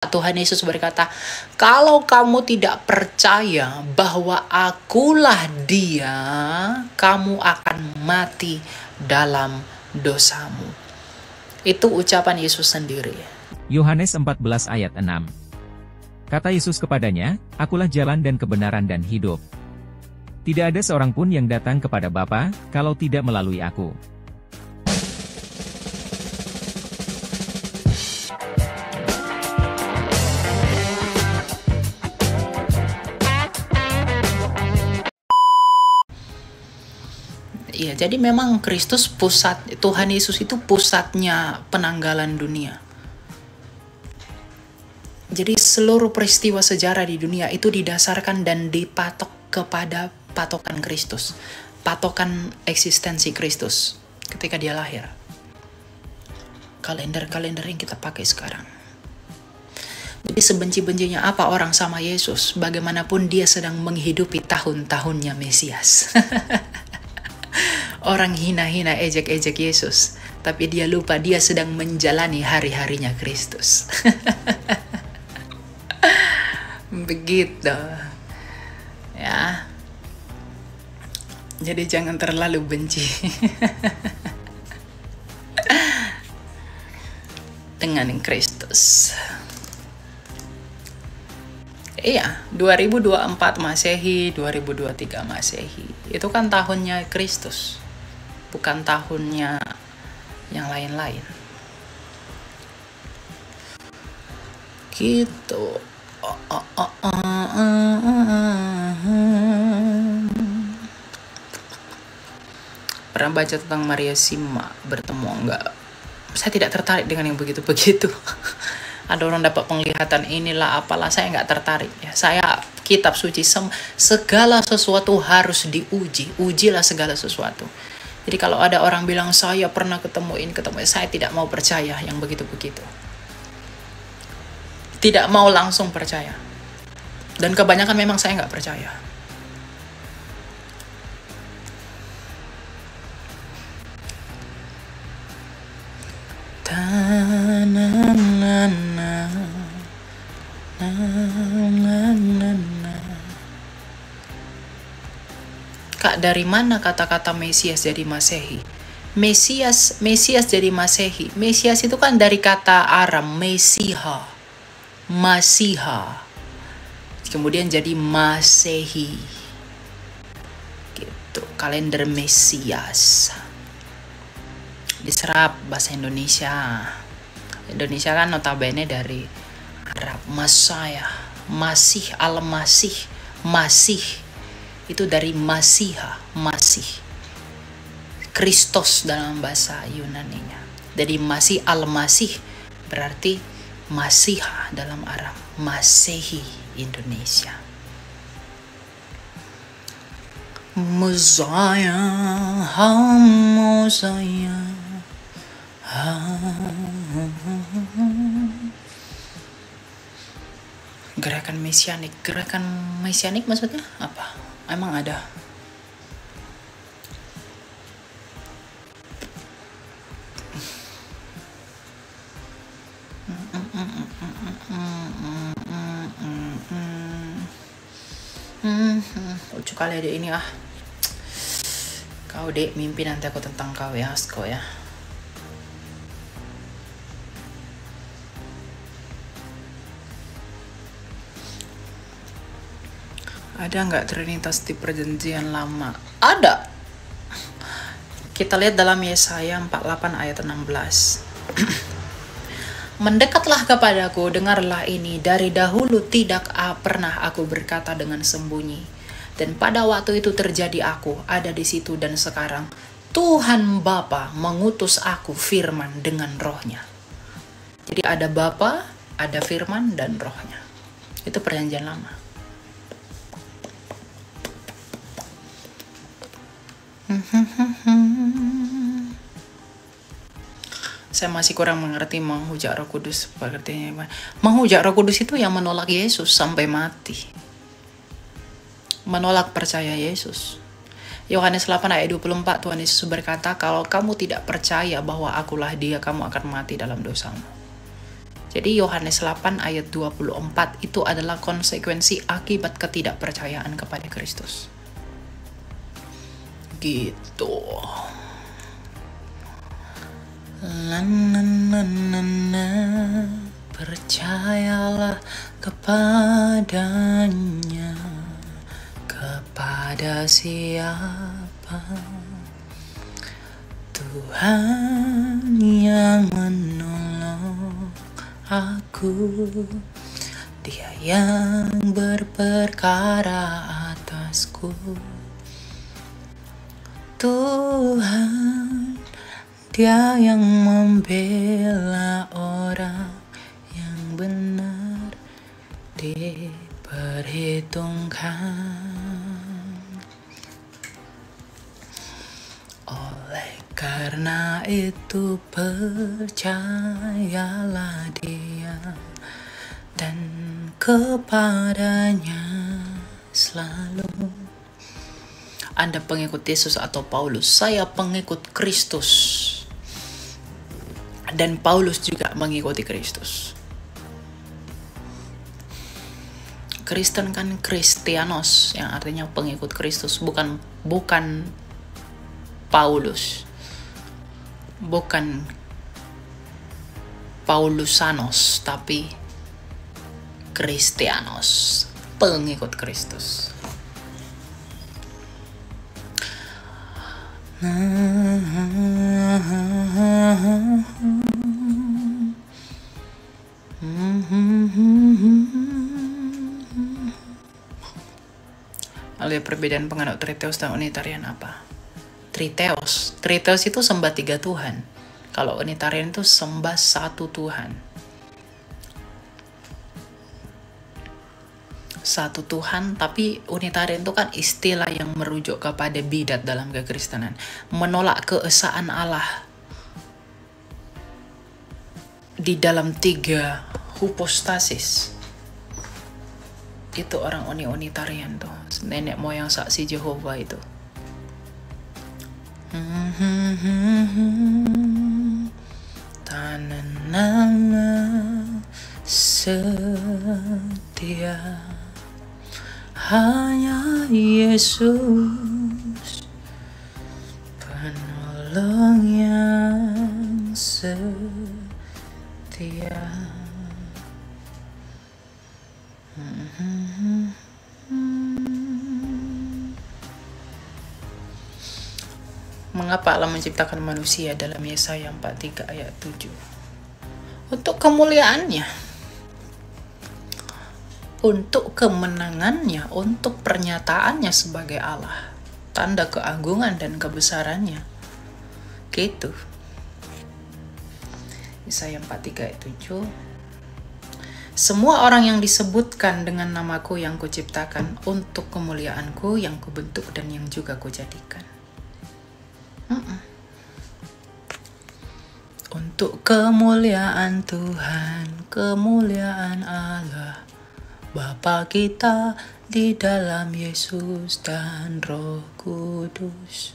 Tuhan Yesus berkata, kalau kamu tidak percaya bahwa akulah dia, kamu akan mati dalam dosamu. Itu ucapan Yesus sendiri. Yohanes 14 ayat 6. Kata Yesus kepadanya, akulah jalan dan kebenaran dan hidup. Tidak ada seorang pun yang datang kepada Bapa, kalau tidak melalui aku. Iya, jadi memang Kristus pusat, Tuhan Yesus itu pusatnya penanggalan dunia. Jadi seluruh peristiwa sejarah di dunia itu didasarkan dan dipatok kepada patokan Kristus. Patokan eksistensi Kristus ketika dia lahir. Kalender-kalender yang kita pakai sekarang. Jadi sebenci-bencinya apa orang sama Yesus, bagaimanapun dia sedang menghidupi tahun-tahunnya Mesias. Orang hina-hina ejek-ejek Yesus, tapi dia lupa dia sedang menjalani hari-harinya Kristus. Begitu. Ya. Jadi jangan terlalu benci dengan Kristus. Iya, 2024 Masehi, 2023 Masehi. Itu kan tahunnya Kristus. Bukan tahunnya yang lain-lain. Gitu. Pernah baca tentang Maria Sima bertemu enggak? Saya tidak tertarik dengan yang begitu-begitu. Ada orang dapat penglihatan inilah apalah, saya nggak tertarik ya. Saya kitab suci, segala sesuatu harus diuji. Ujilah segala sesuatu. Jadi kalau ada orang bilang saya pernah ketemu, saya tidak mau percaya yang begitu-begitu. Tidak mau langsung percaya. Dan kebanyakan memang saya nggak percaya. Kak, dari mana kata-kata Mesias jadi Masehi? Mesias jadi Masehi. Mesias itu kan dari kata Aram, Mesiha. Masiha. Kemudian jadi Masehi. Gitu, kalender Mesias. Diserap bahasa Indonesia. Indonesia kan notabene dari Arab. Masaya, Masih, Al-Masih, Masih. Itu dari Masiha, Masih. Kristus dalam bahasa Yunaninya. Jadi Masih, Al-Masih berarti Masiha dalam Arab. Masehi Indonesia. Messiah, Messiah. Gerakan mesianik maksudnya apa? Emang ada? Lucu kali ada ini ah. Kau dek mimpi nanti aku tentang kau ya, Asko ya. Ada nggak Trinitas di perjanjian lama? Ada. Kita lihat dalam Yesaya 48 ayat 16. Mendekatlah kepadaku, dengarlah ini. Dari dahulu tidak pernah aku berkata dengan sembunyi. Dan pada waktu itu terjadi aku, ada di situ dan sekarang. Tuhan Bapa mengutus aku firman dengan rohnya. Jadi ada Bapa, ada firman dan rohnya. Itu perjanjian lama. Saya masih kurang mengerti menghujat Roh Kudus. Pengertiannya menghujat Roh Kudus itu yang menolak Yesus sampai mati. Menolak percaya Yesus. Yohanes 8 ayat 24 Tuhan Yesus berkata, kalau kamu tidak percaya bahwa akulah dia, kamu akan mati dalam dosamu. Jadi Yohanes 8 ayat 24 itu adalah konsekuensi akibat ketidakpercayaan kepada Kristus. Gitu. Percayalah kepadanya, kepada siapa? Tuhan yang menolong aku, Dia yang berperkara atasku. Tuhan, Dia yang membela orang yang benar diperhitungkan. Oleh karena itu percayalah Dia dan kepadanya selalu. Anda pengikut Yesus atau Paulus? Saya pengikut Kristus. Dan Paulus juga mengikuti Kristus. Kristen kan Kristianos, yang artinya pengikut Kristus, bukan Paulus. Bukan Paulusanos, tapi Kristianos, pengikut Kristus. Lalu perbedaan penganut Triteos dan Unitarian apa? Triteos itu sembah 3 Tuhan. Kalau Unitarian itu sembah 1 Tuhan. 1 Tuhan, tapi Unitarian itu kan istilah yang merujuk kepada bidat dalam kekristenan, menolak keesaan Allah di dalam 3 hypostasis. Itu orang Unitarian tuh, nenek moyang saksi Jehovah itu. Tanana setia, hanya Yesus penolong yang setia. Mengapa Allah menciptakan manusia dalam Yesaya 43 ayat 7? Untuk kemuliaannya, untuk kemenangannya, untuk pernyataannya sebagai Allah, tanda keagungan dan kebesarannya. Gitu. Yesaya 43 ayat 7. Semua orang yang disebutkan dengan namaku yang kuciptakan, untuk kemuliaanku yang kubentuk dan yang juga kujadikan. Untuk kemuliaan Tuhan, kemuliaan Allah, Bapa kita di dalam Yesus dan Roh Kudus.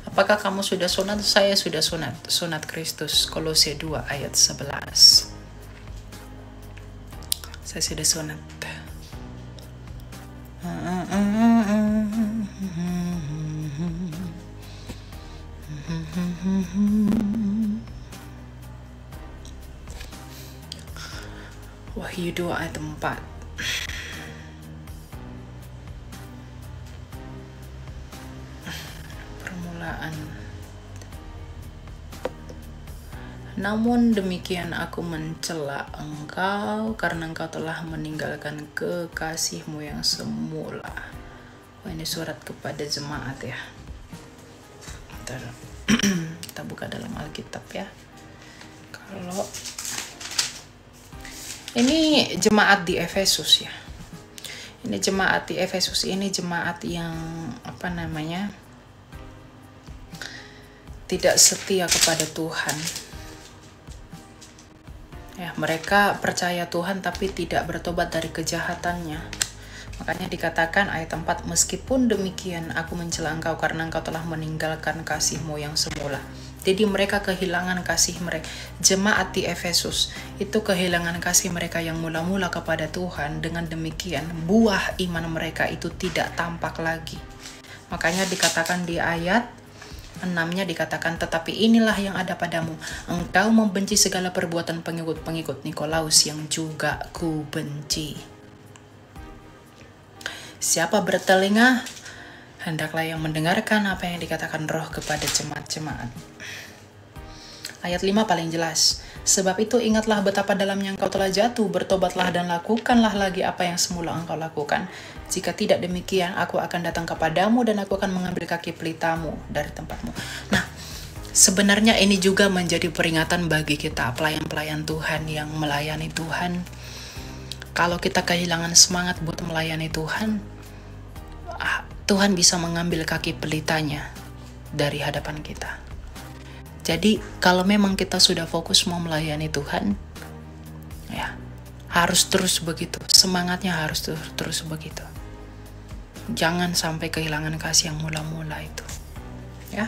Apakah kamu sudah sunat? Saya sudah sunat. Sunat Kristus, Kolose 2 ayat 11. Saya sudah sunat. Wahyu 2 ayat 4. Permulaan. Namun demikian aku mencela engkau karena engkau telah meninggalkan kekasihmu yang semula. Wah, ini surat kepada jemaat ya. Bentar. Kita buka dalam Alkitab ya. Kalau ini jemaat di Efesus ya. Ini jemaat di Efesus, ini jemaat yang tidak setia kepada Tuhan. Ya, mereka percaya Tuhan tapi tidak bertobat dari kejahatannya. Makanya dikatakan ayat 4, meskipun demikian aku mencela engkau karena engkau telah meninggalkan kasihmu yang semula. Jadi mereka kehilangan kasih mereka. Jemaat di Efesus itu kehilangan kasih mereka yang mula-mula kepada Tuhan. Dengan demikian buah iman mereka itu tidak tampak lagi. Makanya dikatakan di ayat 6-nya dikatakan, tetapi inilah yang ada padamu, engkau membenci segala perbuatan pengikut-pengikut Nikolaus yang juga ku benci. Siapa bertelinga, hendaklah yang mendengarkan apa yang dikatakan Roh kepada jemaat-jemaat. Ayat 5 paling jelas. Sebab itu ingatlah betapa dalamnya engkau telah jatuh, bertobatlah dan lakukanlah lagi apa yang semula engkau lakukan. Jika tidak demikian, aku akan datang kepadamu dan aku akan mengambil kaki pelitamu dari tempatmu. Nah, sebenarnya ini juga menjadi peringatan bagi kita, pelayan-pelayan Tuhan yang melayani Tuhan. Kalau kita kehilangan semangat buat melayani Tuhan, Tuhan bisa mengambil kaki pelitanya dari hadapan kita. Jadi kalau memang kita sudah fokus mau melayani Tuhan, ya harus terus begitu. Semangatnya harus terus begitu. Jangan sampai kehilangan kasih yang mula-mula itu. Ya.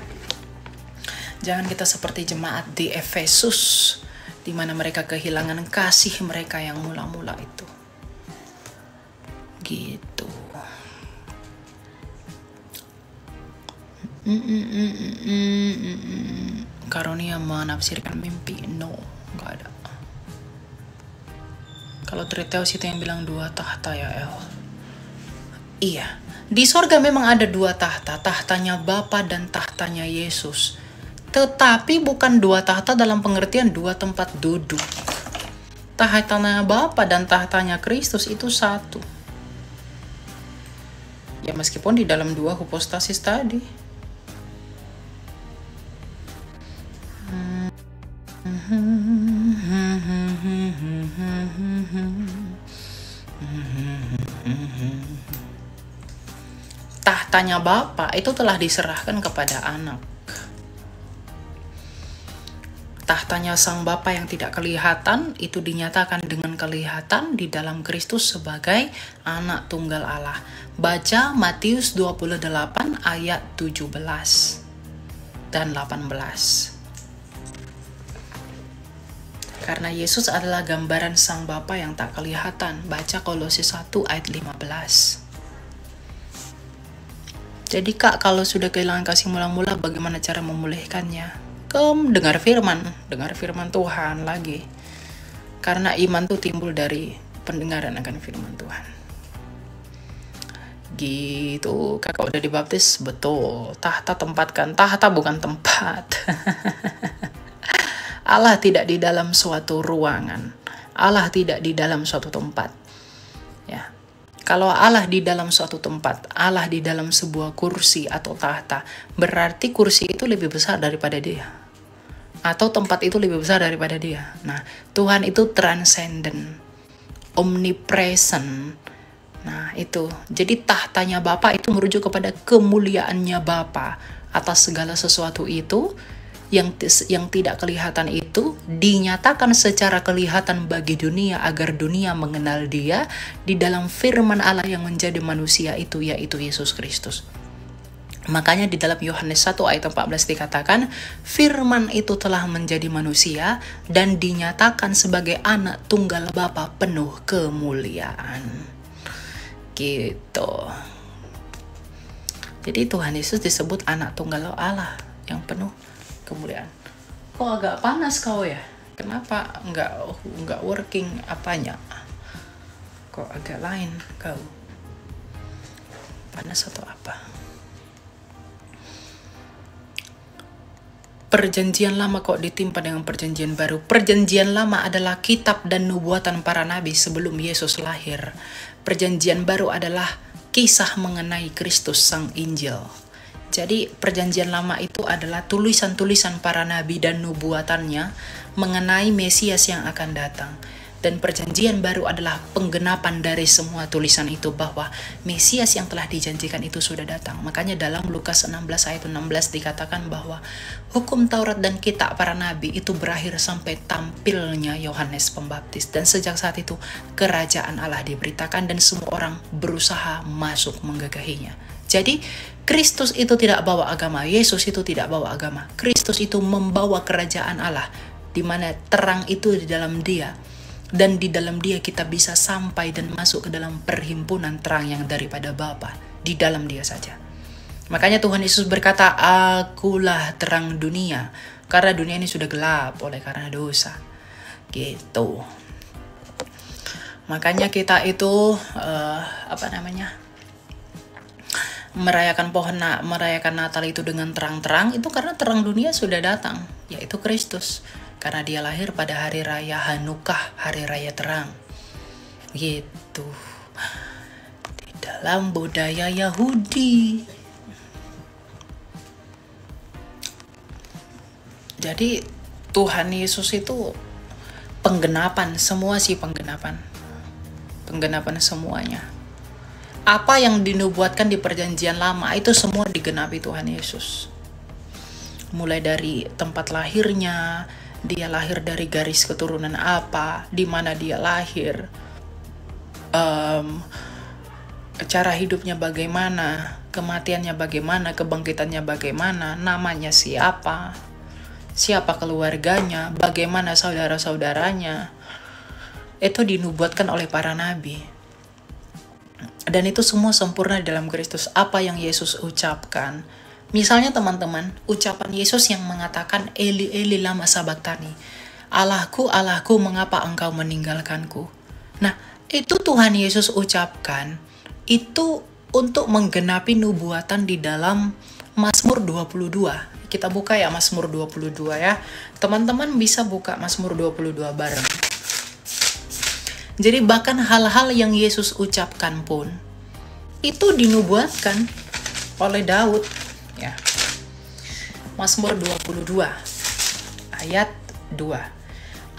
Jangan kita seperti jemaat di Efesus, di mana mereka kehilangan kasih mereka yang mula-mula itu. Gitu. Karunia menafsirkan mimpi, no, nggak ada. Kalau Timotius itu yang bilang 2 tahta ya El. Iya, di sorga memang ada 2 tahta, tahtanya Bapa dan tahtanya Yesus. Tetapi bukan 2 tahta dalam pengertian 2 tempat duduk. Tahtanya Bapa dan tahtanya Kristus itu satu. Ya meskipun di dalam 2 hipostasis tadi. Tahtanya Bapa itu telah diserahkan kepada anak. Tahtanya Sang Bapa yang tidak kelihatan itu dinyatakan dengan kelihatan di dalam Kristus sebagai anak tunggal Allah. Baca Matius 28 ayat 17 dan 18. Karena Yesus adalah gambaran Sang Bapa yang tak kelihatan. Baca Kolose 1 ayat 15. Jadi Kak, kalau sudah kehilangan kasih mula-mula, bagaimana cara memulihkannya? Dengar firman Tuhan lagi. Karena iman tuh timbul dari pendengaran akan firman Tuhan. Gitu, kakak udah dibaptis, betul. Tahta tempatkan, tahta bukan tempat. Allah tidak di dalam suatu ruangan. Allah tidak di dalam suatu tempat. Ya. Kalau Allah di dalam suatu tempat, Allah di dalam sebuah kursi atau tahta, berarti kursi itu lebih besar daripada dia. Atau tempat itu lebih besar daripada dia. Nah, Tuhan itu transcendent, omnipresent. Nah, itu. Jadi tahtanya Bapa itu merujuk kepada kemuliaannya Bapa atas segala sesuatu itu. Yang tidak kelihatan itu dinyatakan secara kelihatan bagi dunia agar dunia mengenal Dia di dalam firman Allah yang menjadi manusia itu, yaitu Yesus Kristus. Makanya di dalam Yohanes 1 ayat 14 dikatakan, firman itu telah menjadi manusia dan dinyatakan sebagai anak tunggal Bapa penuh kemuliaan. Gitu. Jadi Tuhan Yesus disebut anak tunggal Allah yang penuh kemuliaan. Kok agak panas kau ya? Kenapa nggak working apanya? Kok agak lain kau? Panas atau apa? Perjanjian lama kok ditimpa dengan perjanjian baru. Perjanjian lama adalah kitab dan nubuatan para nabi sebelum Yesus lahir. Perjanjian baru adalah kisah mengenai Kristus Sang Injil. Jadi perjanjian lama itu adalah tulisan-tulisan para nabi dan nubuatannya mengenai Mesias yang akan datang. Dan perjanjian baru adalah penggenapan dari semua tulisan itu, bahwa Mesias yang telah dijanjikan itu sudah datang. Makanya dalam Lukas 16 ayat 16 dikatakan bahwa hukum Taurat dan kitab para nabi itu berakhir sampai tampilnya Yohanes Pembaptis. Dan sejak saat itu kerajaan Allah diberitakan dan semua orang berusaha masuk menggagahinya. Jadi Kristus itu tidak bawa agama, Yesus itu tidak bawa agama. Kristus itu membawa kerajaan Allah, di mana terang itu di dalam Dia. Dan di dalam Dia kita bisa sampai dan masuk ke dalam perhimpunan terang yang daripada Bapa. Di dalam Dia saja. Makanya Tuhan Yesus berkata, akulah terang dunia. Karena dunia ini sudah gelap oleh karena dosa. Gitu. Makanya kita itu, merayakan Natal itu dengan terang-terang, itu karena terang dunia sudah datang, yaitu Kristus. Karena dia lahir pada hari raya Hanukkah, hari raya terang. Gitu. Di dalam budaya Yahudi. Jadi Tuhan Yesus itu penggenapan, semua sih penggenapan. Penggenapan semuanya. Apa yang dinubuatkan di perjanjian lama itu semua digenapi Tuhan Yesus. Mulai dari tempat lahirnya, dia lahir dari garis keturunan apa, di mana dia lahir, cara hidupnya bagaimana, kematiannya bagaimana, kebangkitannya bagaimana, namanya siapa, siapa keluarganya, bagaimana saudara-saudaranya. Itu dinubuatkan oleh para nabi. Dan itu semua sempurna dalam Kristus. Apa yang Yesus ucapkan. Misalnya teman-teman, ucapan Yesus yang mengatakan Eli Eli lama sabachthani. Allahku, Allahku, mengapa engkau meninggalkanku? Nah, itu Tuhan Yesus ucapkan. Itu untuk menggenapi nubuatan di dalam Mazmur 22. Kita buka ya Mazmur 22 ya. Teman-teman bisa buka Mazmur 22 bareng. Jadi bahkan hal-hal yang Yesus ucapkan pun itu dinubuatkan oleh Daud ya. Mazmur 22 ayat 2.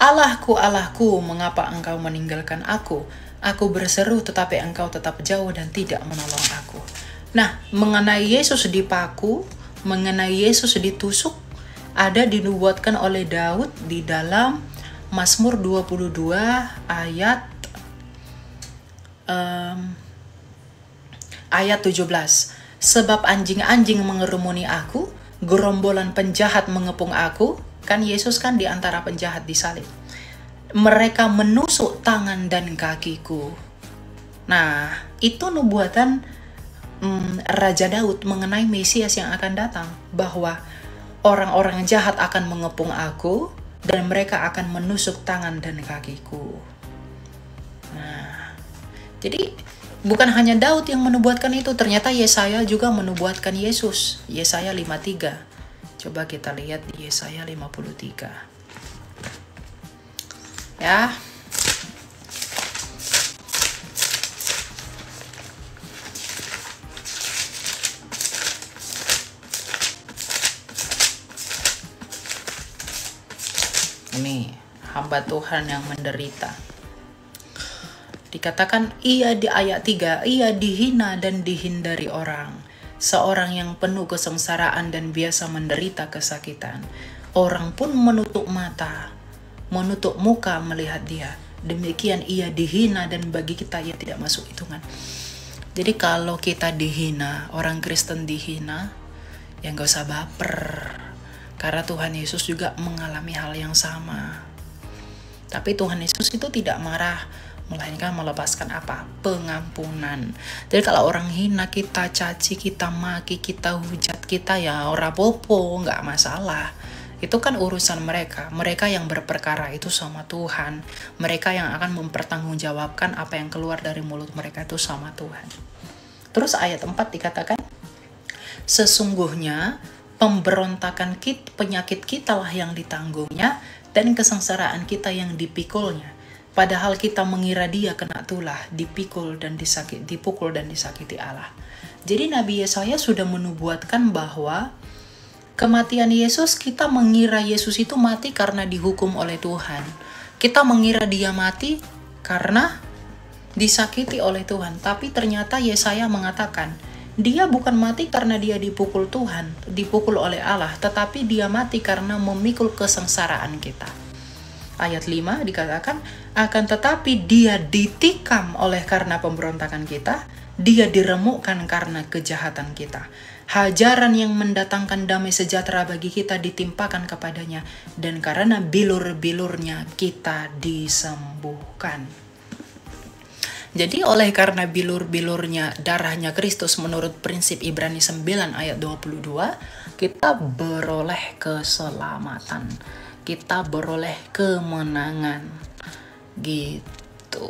Allahku, Allahku, mengapa engkau meninggalkan aku? Aku berseru tetapi engkau tetap jauh dan tidak menolong aku. Nah, mengenai Yesus dipaku, mengenai Yesus ditusuk, ada dinubuatkan oleh Daud di dalam Mazmur 22 ayat 17. Sebab anjing-anjing mengerumuni aku, gerombolan penjahat mengepung aku. Kan Yesus kan di antara penjahat disalib. Mereka menusuk tangan dan kakiku. Nah, itu nubuatan Raja Daud mengenai Mesias yang akan datang. Bahwa orang-orang jahat akan mengepung aku, dan mereka akan menusuk tangan dan kakiku. Nah, jadi bukan hanya Daud yang menubuatkan itu, ternyata Yesaya juga menubuatkan Yesus. Yesaya 53. Coba kita lihat di Yesaya 53. Ya. Ini hamba Tuhan yang menderita. Dikatakan di ayat 3, ia dihina dan dihindari orang. Seorang yang penuh kesengsaraan dan biasa menderita kesakitan. Orang pun menutup mata, menutup muka melihat dia. Demikian ia dihina dan bagi kita ia tidak masuk hitungan. Jadi kalau kita dihina, orang Kristen dihina, ya gak usah baper. Karena Tuhan Yesus juga mengalami hal yang sama. Tapi Tuhan Yesus itu tidak marah, melainkan melepaskan apa? Pengampunan. Jadi kalau orang hina kita, caci kita, maki kita, hujat kita, ya ora popo, nggak masalah. Itu kan urusan mereka. Mereka yang berperkara itu sama Tuhan. Mereka yang akan mempertanggungjawabkan apa yang keluar dari mulut mereka itu sama Tuhan. Terus ayat 4 dikatakan, sesungguhnya pemberontakan penyakit kita lah yang ditanggungnya, dan kesengsaraan kita yang dipikulnya. Padahal kita mengira dia kena tulah, dipukul dan disakiti Allah. Jadi Nabi Yesaya sudah menubuatkan bahwa kematian Yesus, kita mengira Yesus itu mati karena dihukum oleh Tuhan. Kita mengira dia mati karena disakiti oleh Tuhan, tapi ternyata Yesaya mengatakan dia bukan mati karena dia dipukul Tuhan, dipukul oleh Allah, tetapi dia mati karena memikul kesengsaraan kita. Ayat 5 dikatakan, akan tetapi dia ditikam oleh karena pemberontakan kita, dia diremukkan karena kejahatan kita. Hajaran yang mendatangkan damai sejahtera bagi kita ditimpakan kepadanya, dan karena bilur-bilurnya kita disembuhkan. Jadi oleh karena bilur-bilurnya darahnya Kristus menurut prinsip Ibrani 9 ayat 22, kita beroleh keselamatan. Kita beroleh kemenangan. Gitu.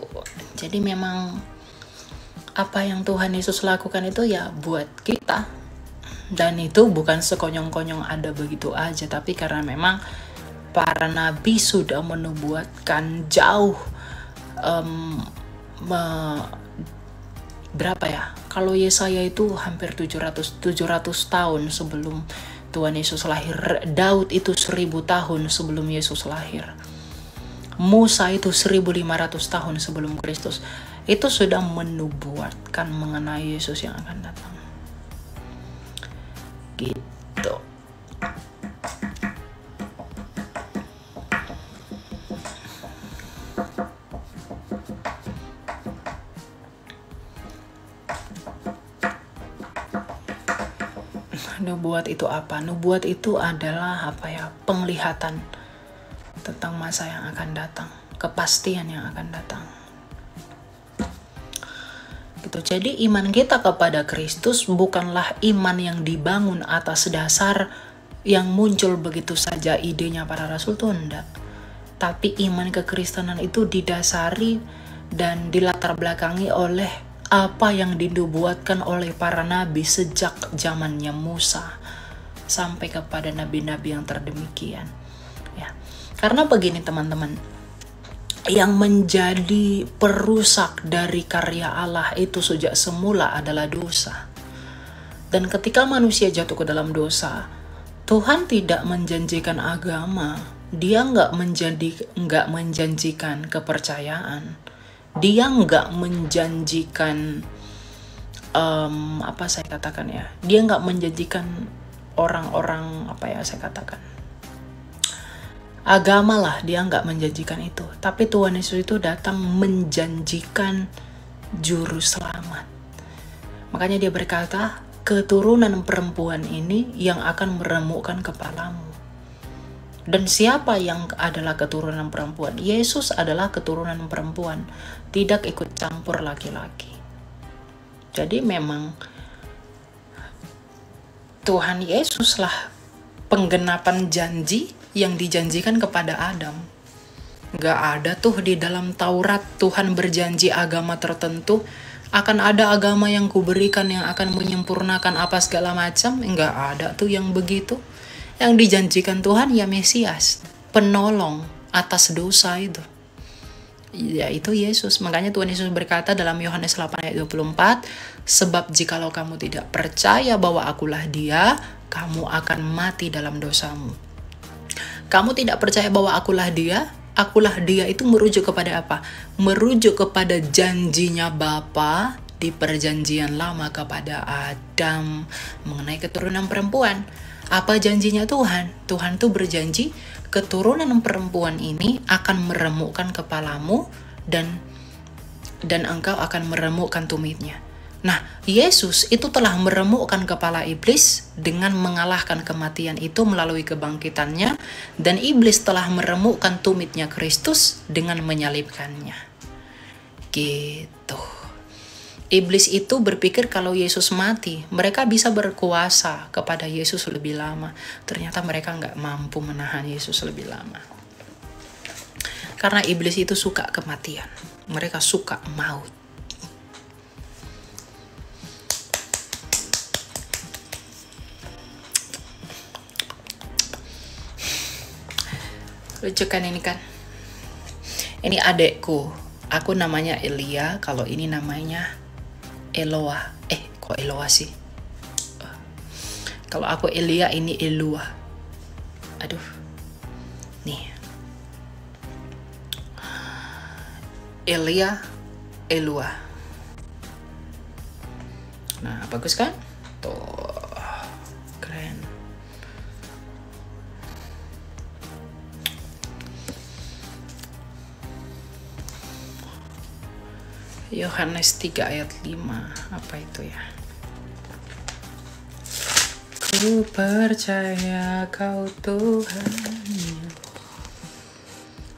Jadi memang apa yang Tuhan Yesus lakukan itu ya buat kita. Dan itu bukan sekonyong-konyong ada begitu aja, tapi karena memang para nabi sudah menubuatkan jauh berapa ya? Kalau Yesaya itu hampir 700 tahun sebelum Tuhan Yesus lahir. Daud itu 1000 tahun sebelum Yesus lahir. Musa itu 1500 tahun sebelum Kristus. Itu sudah menubuatkan mengenai Yesus yang akan datang. Gitu. Nubuat itu apa? Nubuat itu adalah penglihatan tentang masa yang akan datang, kepastian yang akan datang. Gitu. Jadi iman kita kepada Kristus bukanlah iman yang dibangun atas dasar yang muncul begitu saja idenya para rasul itu enggak. Tapi iman kekristenan itu didasari dan dilatar belakangi oleh apa yang dinubuatkan oleh para nabi sejak zamannya Musa sampai kepada nabi-nabi yang terdemikian. Ya. Karena begini teman-teman, yang menjadi perusak dari karya Allah itu sejak semula adalah dosa. Dan ketika manusia jatuh ke dalam dosa, Tuhan tidak menjanjikan agama. Dia nggak menjanjikan kepercayaan. Dia nggak menjanjikan Dia nggak menjanjikan orang-orang agama lah, dia nggak menjanjikan itu. Tapi Tuhan Yesus itu datang menjanjikan juru selamat. Makanya dia berkata, keturunan perempuan ini yang akan meremukkan kepalamu. Dan siapa yang adalah keturunan perempuan? Yesus adalah keturunan perempuan, tidak ikut campur laki-laki. Jadi memang Tuhan Yesuslah penggenapan janji yang dijanjikan kepada Adam. Gak ada tuh di dalam Taurat Tuhan berjanji agama tertentu, akan ada agama yang kuberikan yang akan menyempurnakan apa segala macam. Gak ada tuh yang begitu. Yang dijanjikan Tuhan ya Mesias, penolong atas dosa itu, yaitu Yesus. Makanya Tuhan Yesus berkata dalam Yohanes 8 ayat 24, sebab jikalau kamu tidak percaya bahwa akulah dia, kamu akan mati dalam dosamu. Kamu tidak percaya bahwa akulah dia itu merujuk kepada apa? Merujuk kepada janjinya Bapa di perjanjian lama kepada Adam mengenai keturunan perempuan. Apa janjinya Tuhan? Tuhan tuh berjanji keturunan perempuan ini akan meremukkan kepalamu dan engkau akan meremukkan tumitnya. Nah, Yesus itu telah meremukkan kepala iblis dengan mengalahkan kematian itu melalui kebangkitannya, dan iblis telah meremukkan tumitnya Kristus dengan menyalibkannya. Gitu. Iblis itu berpikir kalau Yesus mati, mereka bisa berkuasa kepada Yesus lebih lama. Ternyata mereka nggak mampu menahan Yesus lebih lama. Karena iblis itu suka kematian. Mereka suka maut. Lucu kan ini kan? Ini adekku. Aku namanya Elia, kalau ini namanya Eloa. Kok Eloa sih? Kalau aku Elia, ini Eloa. Aduh. Nih. Elia, Elua. Nah, bagus kan? Tuh, keren. Yohanes 3 ayat 5. Apa itu ya? Ku percaya Kau Tuhan.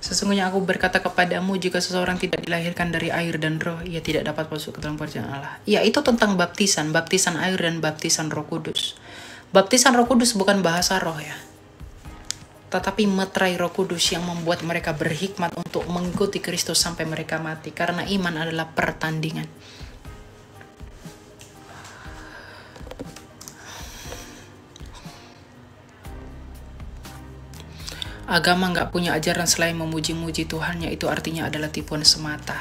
Sesungguhnya aku berkata kepadamu, jika seseorang tidak dilahirkan dari air dan roh, ia tidak dapat masuk ke dalam kerajaan Allah. Ya, itu tentang baptisan air dan baptisan Roh Kudus. Baptisan Roh Kudus bukan bahasa roh ya, tetapi meterai Roh Kudus yang membuat mereka berhikmat untuk mengikuti Kristus sampai mereka mati, karena iman adalah pertandingan. Agama nggak punya ajaran selain memuji-muji Tuhannya, itu artinya adalah tipuan semata.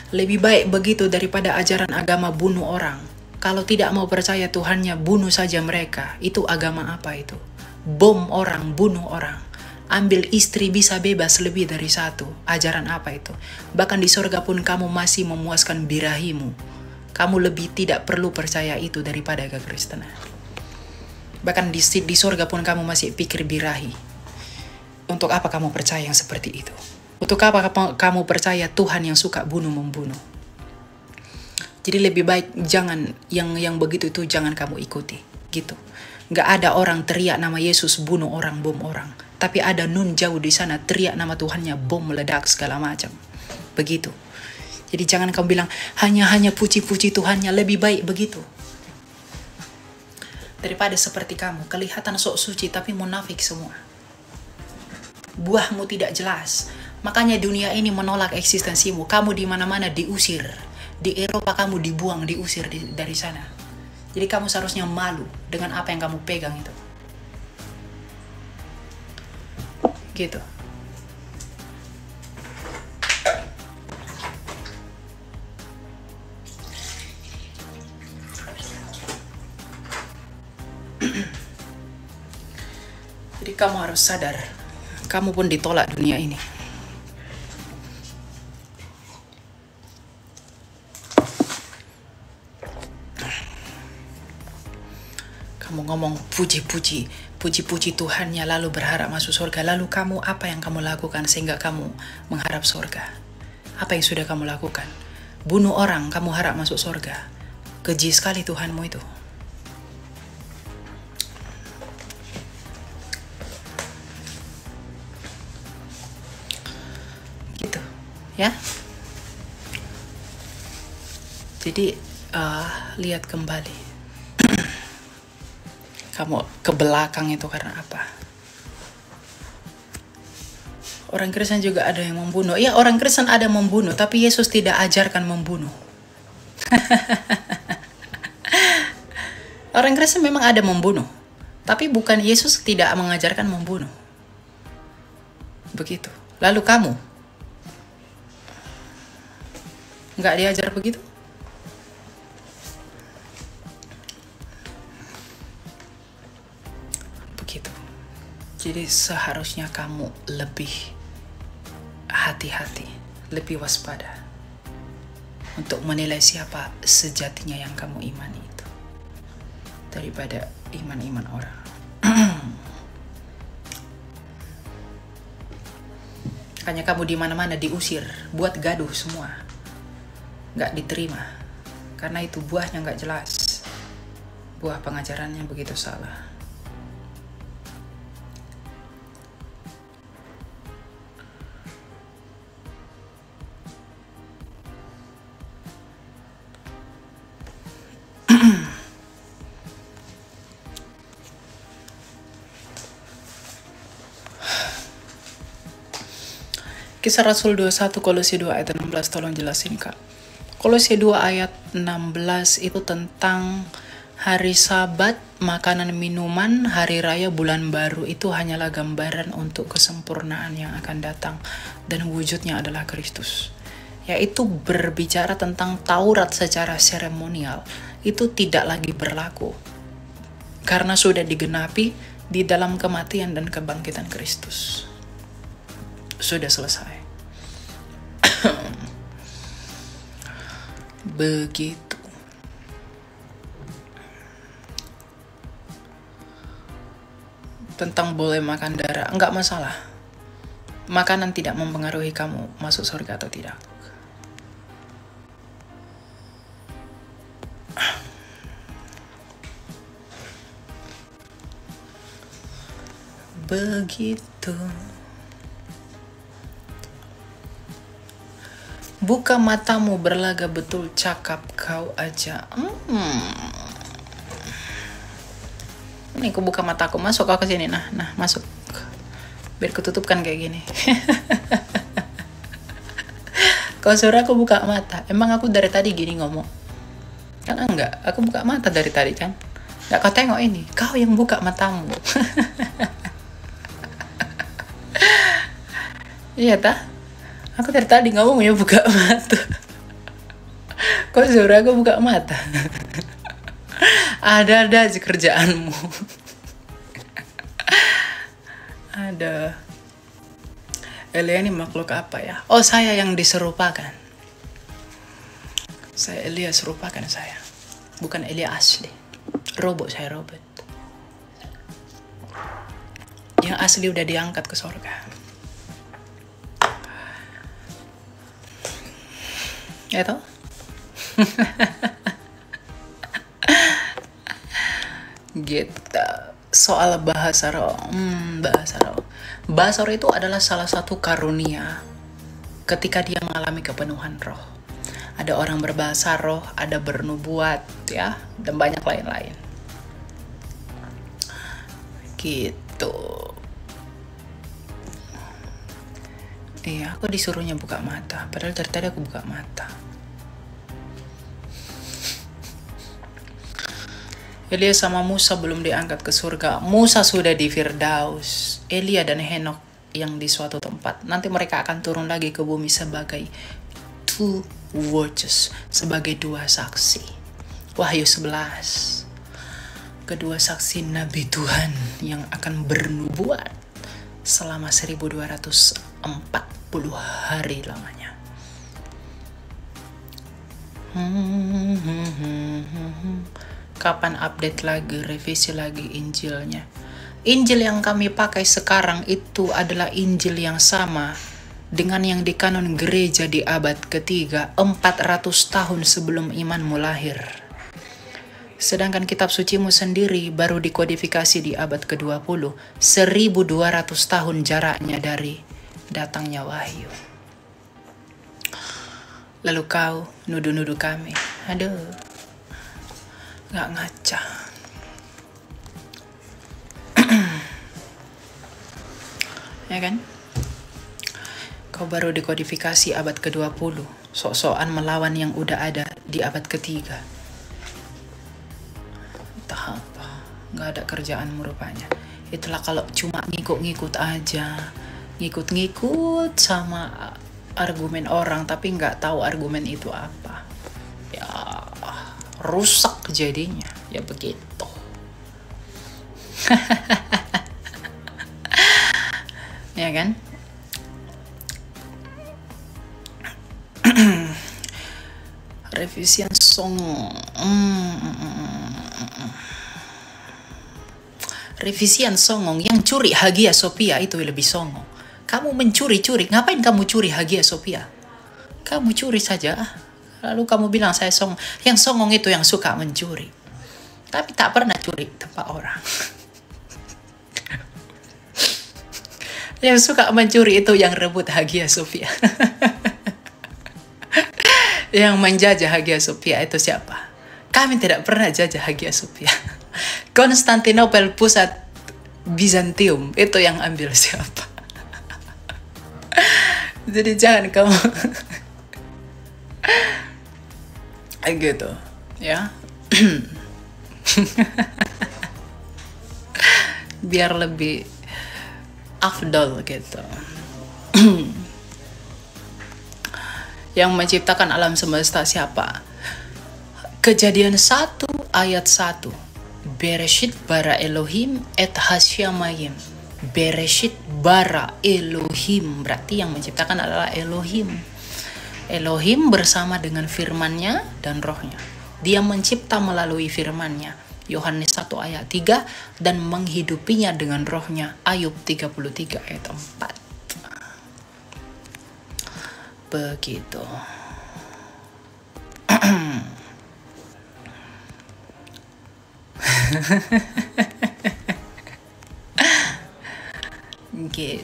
Lebih baik begitu daripada ajaran agama bunuh orang. Kalau tidak mau percaya Tuhannya, bunuh saja mereka. Itu agama apa itu? Bom orang, bunuh orang. Ambil istri bisa bebas lebih dari satu. Ajaran apa itu? Bahkan di surga pun kamu masih memuaskan birahimu. Kamu lebih tidak perlu percaya itu daripada kekristenan. Bahkan di surga pun kamu masih pikir birahi. Untuk apa kamu percaya yang seperti itu? Untuk apa kamu percaya Tuhan yang suka bunuh-membunuh? Jadi lebih baik jangan yang begitu itu jangan kamu ikuti, gitu. Gak ada orang teriak nama Yesus bunuh orang, bom orang. Tapi ada nun jauh di sana teriak nama Tuhannya, bom meledak segala macam. Begitu. Jadi jangan kamu bilang hanya puji-puji Tuhannya, lebih baik begitu. Daripada seperti kamu, kelihatan sok suci tapi munafik semua. Buahmu tidak jelas. Makanya dunia ini menolak eksistensimu. Kamu di mana-mana diusir. Di Eropa kamu dibuang, diusir dari sana. Jadi kamu seharusnya malu dengan apa yang kamu pegang itu. Gitu. Jadi kamu harus sadar, kamu pun ditolak dunia ini. Kamu ngomong puji-puji Tuhannya, lalu berharap masuk surga. Lalu kamu, apa yang kamu lakukan sehingga kamu mengharap surga? Apa yang sudah kamu lakukan? Bunuh orang, kamu harap masuk surga. Keji sekali Tuhanmu itu. Gitu, ya. Jadi, lihat kembali. Kamu ke belakang itu karena apa? Orang Kristen juga ada yang membunuh. Ya, orang Kristen ada membunuh, tapi Yesus tidak ajarkan membunuh. Orang Kristen memang ada membunuh, tapi bukan, Yesus tidak mengajarkan membunuh. Begitu. Lalu kamu nggak diajar begitu? Jadi seharusnya kamu lebih hati-hati, lebih waspada untuk menilai siapa sejatinya yang kamu imani itu daripada iman-iman orang. Hanya kamu di mana-mana diusir, buat gaduh semua, nggak diterima karena itu buahnya nggak jelas, buah pengajarannya begitu salah. Kisah Rasul 21, Kolose 2 ayat 16, tolong jelasin Kak. Kolose 2 ayat 16 itu tentang hari Sabat, makanan minuman, hari raya, bulan baru. Itu hanyalah gambaran untuk kesempurnaan yang akan datang dan wujudnya adalah Kristus. Yaitu berbicara tentang Taurat secara seremonial. Itu tidak lagi berlaku karena sudah digenapi di dalam kematian dan kebangkitan Kristus. Sudah selesai. Begitu. Tentang boleh makan darah, enggak masalah. Makanan tidak mempengaruhi kamu masuk surga atau tidak. Begitu. Buka matamu, berlaga betul, cakap kau aja. Ini aku buka mataku, masuk kau ke sini. Nah, masuk. Biar kututupkan kayak gini. Kau suruh aku buka mata. Emang aku dari tadi gini ngomong? Kan enggak, aku buka mata dari tadi kan. Enggak, kau tengok ini. Kau yang buka matamu. Iya tah? Aku dari tadi ngomong ya buka mata. Kau suruh aku buka mata. Ada aja kerjaanmu. Ada. Elia ini makhluk apa ya? Oh, saya yang diserupakan. Saya Elia serupakan saya. Bukan Elia asli. Robot, saya robot. Yang asli udah diangkat ke surga. Ya toh? Gitu. Soal bahasa roh. Bahasa roh. Bahasa roh itu adalah salah satu karunia ketika dia mengalami kepenuhan roh. Ada orang berbahasa roh, ada bernubuat, ya, dan banyak lain-lain. Gitu. Iya, aku disuruhnya buka mata. Padahal dari tadi aku buka mata. Elia sama Musa belum diangkat ke surga. Musa sudah di Firdaus. Elia dan Henok yang di suatu tempat. Nanti mereka akan turun lagi ke bumi sebagai two watches. Sebagai dua saksi. Wahyu 11. Kedua saksi Nabi Tuhan yang akan bernubuat selama 1240 hari lamanya. Kapan update lagi, revisi lagi Injilnya? Injil yang kami pakai sekarang itu adalah Injil yang sama dengan yang di kanon gereja di abad ketiga, 400 tahun sebelum imanmu lahir. Sedangkan kitab sucimu sendiri baru dikodifikasi di abad ke-20, 1200 tahun jaraknya dari datangnya wahyu. Lalu kau nuduh-nuduh kami. Aduh, gak ngaca. Ya kan? Kau baru dikodifikasi abad ke-20, sok-sokan melawan yang udah ada di abad ketiga. Entah apa, gak ada kerjaanmu rupanya. Itulah kalau cuma ngikut-ngikut aja, ngikut-ngikut sama argumen orang tapi nggak tahu argumen itu apa, ya rusak jadinya, ya begitu. Ya kan? Revisian song. Revisian songong yang curi Hagia Sophia itu lebih songong. Kamu mencuri-curi, ngapain kamu curi Hagia Sophia? Kamu curi saja. Lalu kamu bilang saya songong. Yang songong itu yang suka mencuri. Tapi tak pernah curi tempat orang. Yang suka mencuri itu yang rebut Hagia Sophia. Yang menjajah Hagia Sophia itu siapa? Kami tidak pernah jajah Hagia Sophia. Konstantinopel pusat Bizantium itu yang ambil siapa? Jadi jangan kamu gitu, ya. Biar lebih afdol gitu. Yang menciptakan alam semesta siapa? Kejadian 1 ayat 1. Bereshit bara Elohim et hasyamayim. Bereshit bara Elohim, berarti yang menciptakan adalah Elohim. Elohim bersama dengan firman-Nya dan rohnya. Dia mencipta melalui firman-Nya, Yohanes 1 ayat 3, dan menghidupinya dengan rohnya, Ayub 33 ayat 4. Begitu. Gitu.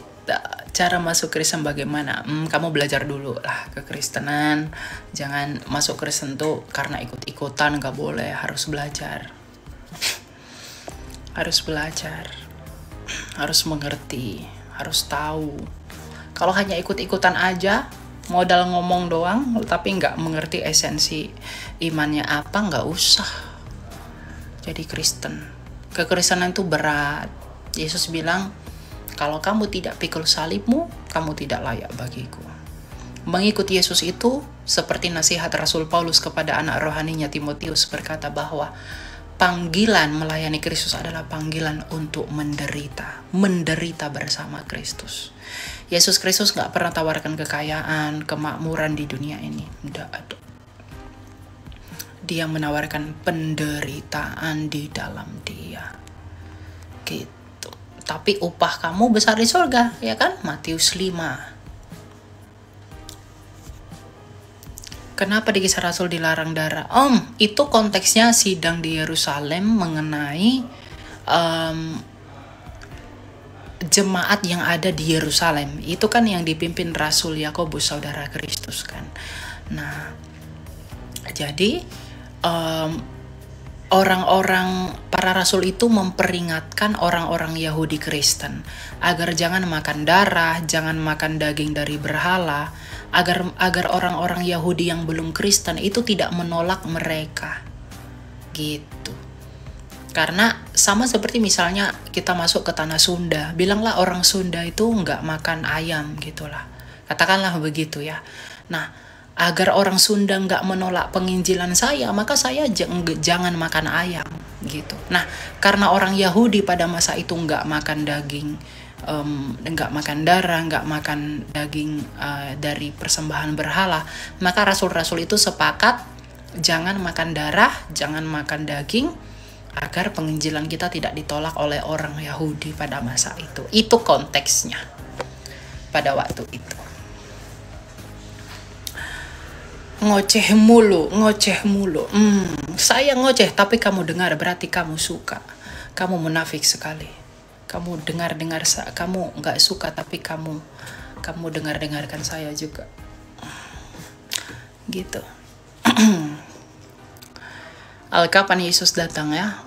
Cara masuk Kristen bagaimana? Kamu belajar dulu lah kekristenan. Jangan masuk Kristen tuh karena ikut-ikutan, gak boleh. Harus belajar. Harus belajar. Harus mengerti. Harus tahu. Kalau hanya ikut-ikutan aja, modal ngomong doang, tapi nggak mengerti esensi imannya apa, nggak usah jadi Kristen. Kekristenan itu berat. Yesus bilang, kalau kamu tidak pikul salibmu, kamu tidak layak bagiku. Mengikuti Yesus itu seperti nasihat Rasul Paulus kepada anak rohaninya Timotius, berkata bahwa panggilan melayani Kristus adalah panggilan untuk menderita bersama Kristus. Yesus Kristus gak pernah tawarkan kekayaan, kemakmuran di dunia ini. Tidak ada. Dia menawarkan penderitaan di dalam Dia. Gitu. Tapi upah kamu besar di surga, ya kan? Matius 5. Kenapa di Kisah Rasul dilarang darah? Itu konteksnya sidang di Yerusalem mengenai jemaat yang ada di Yerusalem. Itu kan yang dipimpin Rasul Yakobus, saudara Kristus kan. Nah, jadi orang-orang para rasul itu memperingatkan orang-orang Yahudi Kristen agar jangan makan darah, jangan makan daging dari berhala, agar orang-orang Yahudi yang belum Kristen itu tidak menolak mereka. Gitu. Karena sama seperti misalnya kita masuk ke tanah Sunda, bilanglah orang Sunda itu nggak makan ayam gitulah. Katakanlah begitu ya. Nah, agar orang Sunda nggak menolak penginjilan saya, maka saya jangan makan ayam gitu. Nah, karena orang Yahudi pada masa itu nggak makan daging, nggak makan darah, nggak makan daging dari persembahan berhala, maka rasul-rasul itu sepakat jangan makan darah, jangan makan daging, agar penginjilan kita tidak ditolak oleh orang Yahudi pada masa itu. Itu konteksnya pada waktu itu. Ngoceh mulu. Saya ngoceh tapi kamu dengar, berarti kamu suka. Kamu munafik sekali. Kamu dengar, kamu nggak suka tapi kamu dengarkan saya juga. Gitu. Kapan Yesus datang ya?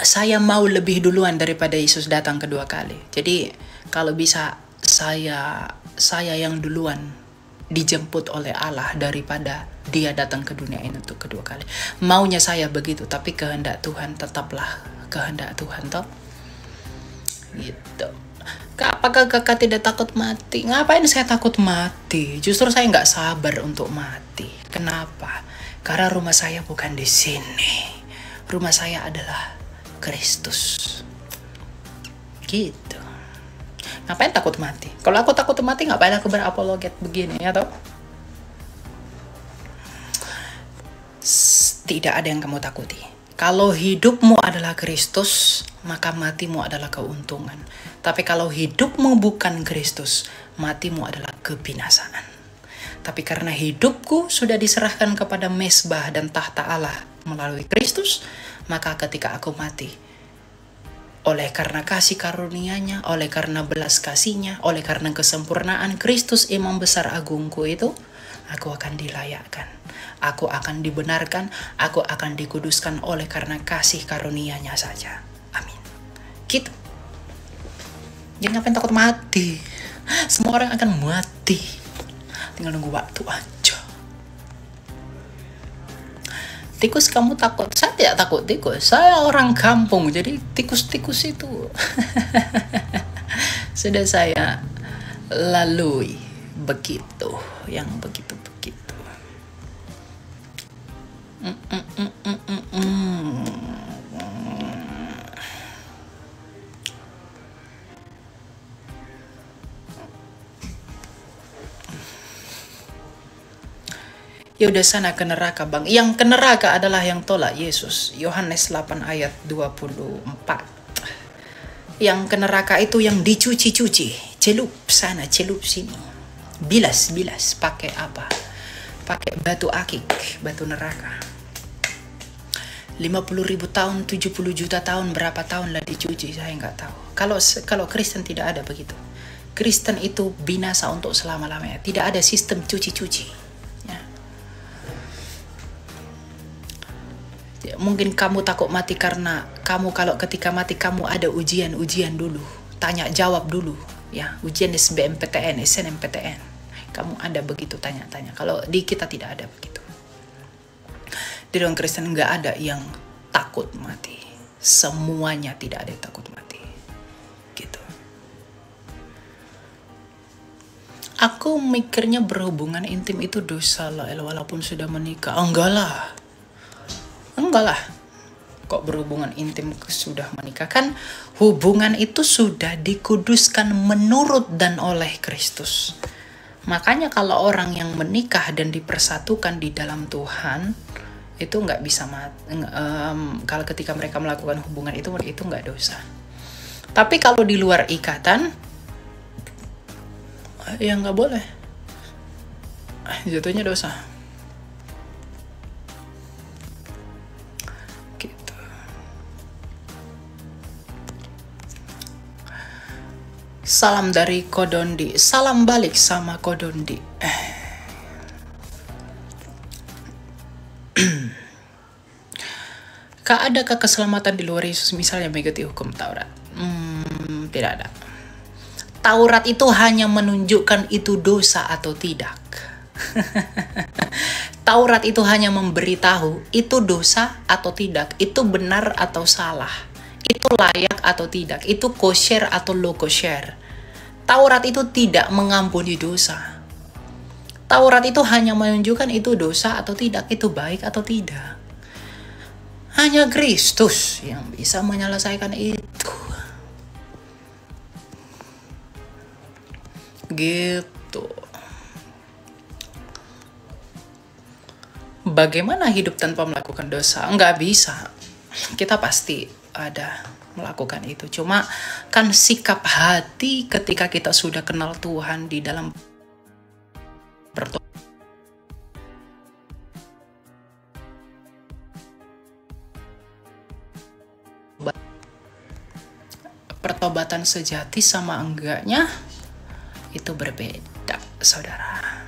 Saya mau lebih duluan daripada Yesus datang kedua kali. Jadi kalau bisa saya yang duluan dijemput oleh Allah daripada Dia datang ke dunia ini untuk kedua kali. Maunya saya begitu, tapi kehendak Tuhan tetaplah kehendak Tuhan toh. Gitu. Apakah kakak tidak takut mati? Ngapain saya takut mati? Justru saya nggak sabar untuk mati. Kenapa? Karena rumah saya bukan di sini. Rumah saya adalah Kristus. Gitu. Ngapain takut mati? Kalau aku takut mati, ngapain aku berapologet begini ya toh? Tidak ada yang kamu takuti. Kalau hidupmu adalah Kristus, maka matimu adalah keuntungan. Tapi kalau hidupmu bukan Kristus, matimu adalah kebinasaan. Tapi karena hidupku sudah diserahkan kepada mesbah dan tahta Allah melalui Kristus, maka ketika aku mati, oleh karena kasih karunia-Nya, oleh karena belas kasih-Nya, oleh karena kesempurnaan Kristus Imam Besar Agungku itu, aku akan dilayakkan, aku akan dibenarkan, aku akan dikuduskan oleh karena kasih karunia-Nya saja. Amin. Gitu. Jangan ngapain takut mati. Semua orang akan mati. Tinggal nunggu waktu aja. Tikus kamu takut? Saya tidak takut tikus. Saya orang kampung, jadi tikus-tikus itu sudah saya lalui begitu, yang begitu-begitu. Ya udah sana ke neraka bang. Yang ke neraka adalah yang tolak Yesus. Yohanes 8 ayat 24. Yang ke neraka itu yang dicuci-cuci. Celup sana, celup sini. Bilas-bilas. Pakai apa? Pakai batu akik, batu neraka. 50.000 tahun, 70 juta tahun, berapa tahun lah dicuci, saya nggak tahu. Kalau Kristen tidak ada begitu. Kristen itu binasa untuk selama-lamanya. Tidak ada sistem cuci-cuci. Mungkin kamu takut mati karena kamu kalau ketika mati kamu ada ujian dulu, tanya jawab dulu, ya ujian SBMPTN, SNMPTN, kamu ada begitu tanya-tanya. Kalau di kita tidak ada begitu. Di orang Kristen nggak ada yang takut mati, semuanya tidak ada yang takut mati, gitu. Aku mikirnya berhubungan intim itu dosa lah, walaupun sudah menikah. Enggak lah. Kok berhubungan intim sudah menikah? Kan hubungan itu sudah dikuduskan menurut dan oleh Kristus. Makanya kalau orang yang menikah dan dipersatukan di dalam Tuhan, itu nggak bisa kalau ketika mereka melakukan hubungan itu nggak dosa. Tapi kalau di luar ikatan, ya nggak boleh. Jatuhnya dosa. Salam dari Kodondi. Salam balik sama Kodondi. Kak, adakah keselamatan di luar Yesus, misalnya mengikuti hukum Taurat? Tidak ada. Taurat itu hanya menunjukkan itu dosa atau tidak. Taurat itu hanya memberitahu itu dosa atau tidak, itu benar atau salah, itu layak atau tidak, itu kosher atau lo kosher. Taurat itu tidak mengampuni dosa. Taurat itu hanya menunjukkan itu dosa atau tidak, itu baik atau tidak. Hanya Kristus yang bisa menyelesaikan itu. Gitu. Bagaimana hidup tanpa melakukan dosa? Nggak bisa. Kita pasti ada melakukan itu. Cuma kan sikap hati ketika kita sudah kenal Tuhan di dalam pertobatan sejati sama enggaknya itu berbeda, saudara.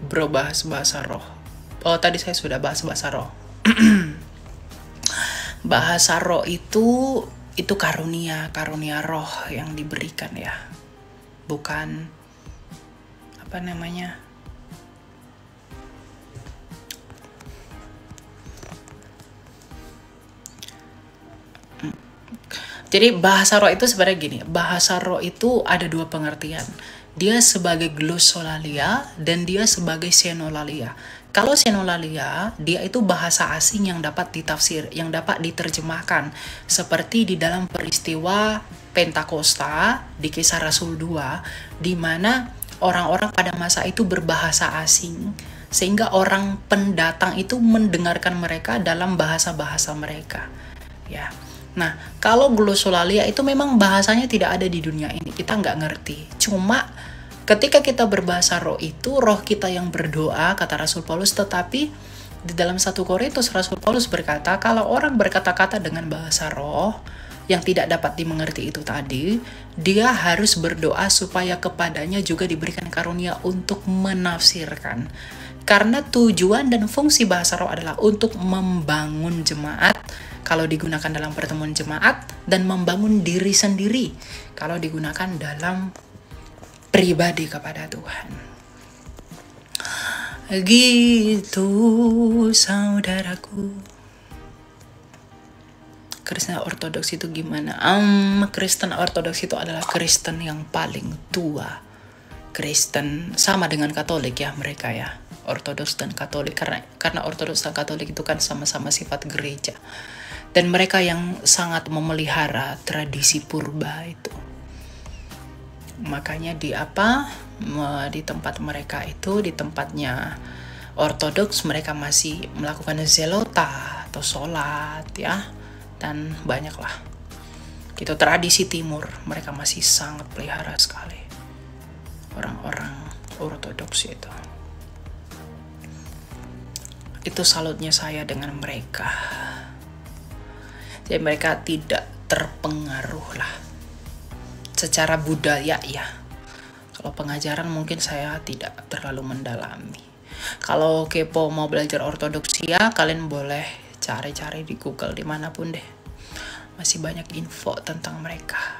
Bro, bahas bahasa roh. Oh, tadi saya sudah bahas bahasa roh. Bahasa roh itu karunia roh yang diberikan ya. Bukan apa namanya? Jadi bahasa roh itu sebenarnya gini, bahasa roh itu ada dua pengertian. Dia sebagai glossolalia dan dia sebagai senolalia. Kalau senolalia, dia itu bahasa asing yang dapat ditafsir, yang dapat diterjemahkan. Seperti di dalam peristiwa Pentakosta di Kisah Rasul 2, di mana orang-orang pada masa itu berbahasa asing, sehingga orang pendatang itu mendengarkan mereka dalam bahasa-bahasa mereka. Ya. Nah, kalau glossolalia itu memang bahasanya tidak ada di dunia ini, kita nggak ngerti. Cuma ketika kita berbahasa roh itu, roh kita yang berdoa, kata Rasul Paulus. Tetapi di dalam 1 Korintus, Rasul Paulus berkata, kalau orang berkata-kata dengan bahasa roh yang tidak dapat dimengerti itu tadi, dia harus berdoa supaya kepadanya juga diberikan karunia untuk menafsirkan. Karena tujuan dan fungsi bahasa roh adalah untuk membangun jemaat, kalau digunakan dalam pertemuan jemaat, dan membangun diri sendiri kalau digunakan dalam pribadi kepada Tuhan. Gitu, saudaraku. Kristen Ortodoks itu gimana? Kristen Ortodoks itu adalah Kristen yang paling tua. Kristen sama dengan Katolik ya mereka ya. Ortodoks dan Katolik, karena Ortodoks dan Katolik itu kan sama-sama sifat gereja. Dan mereka yang sangat memelihara tradisi purba itu. Makanya di tempat mereka itu, di tempatnya Ortodoks, mereka masih melakukan zelota atau sholat ya. Dan banyak lah. Itu tradisi timur, mereka masih sangat pelihara sekali. Orang-orang Ortodoks itu. Itu salutnya saya dengan mereka. Jadi mereka tidak terpengaruh lah. Secara budaya ya. Kalau pengajaran mungkin saya tidak terlalu mendalami. Kalau kepo mau belajar ortodoksia, kalian boleh cari-cari di Google dimanapun deh. Masih banyak info tentang mereka.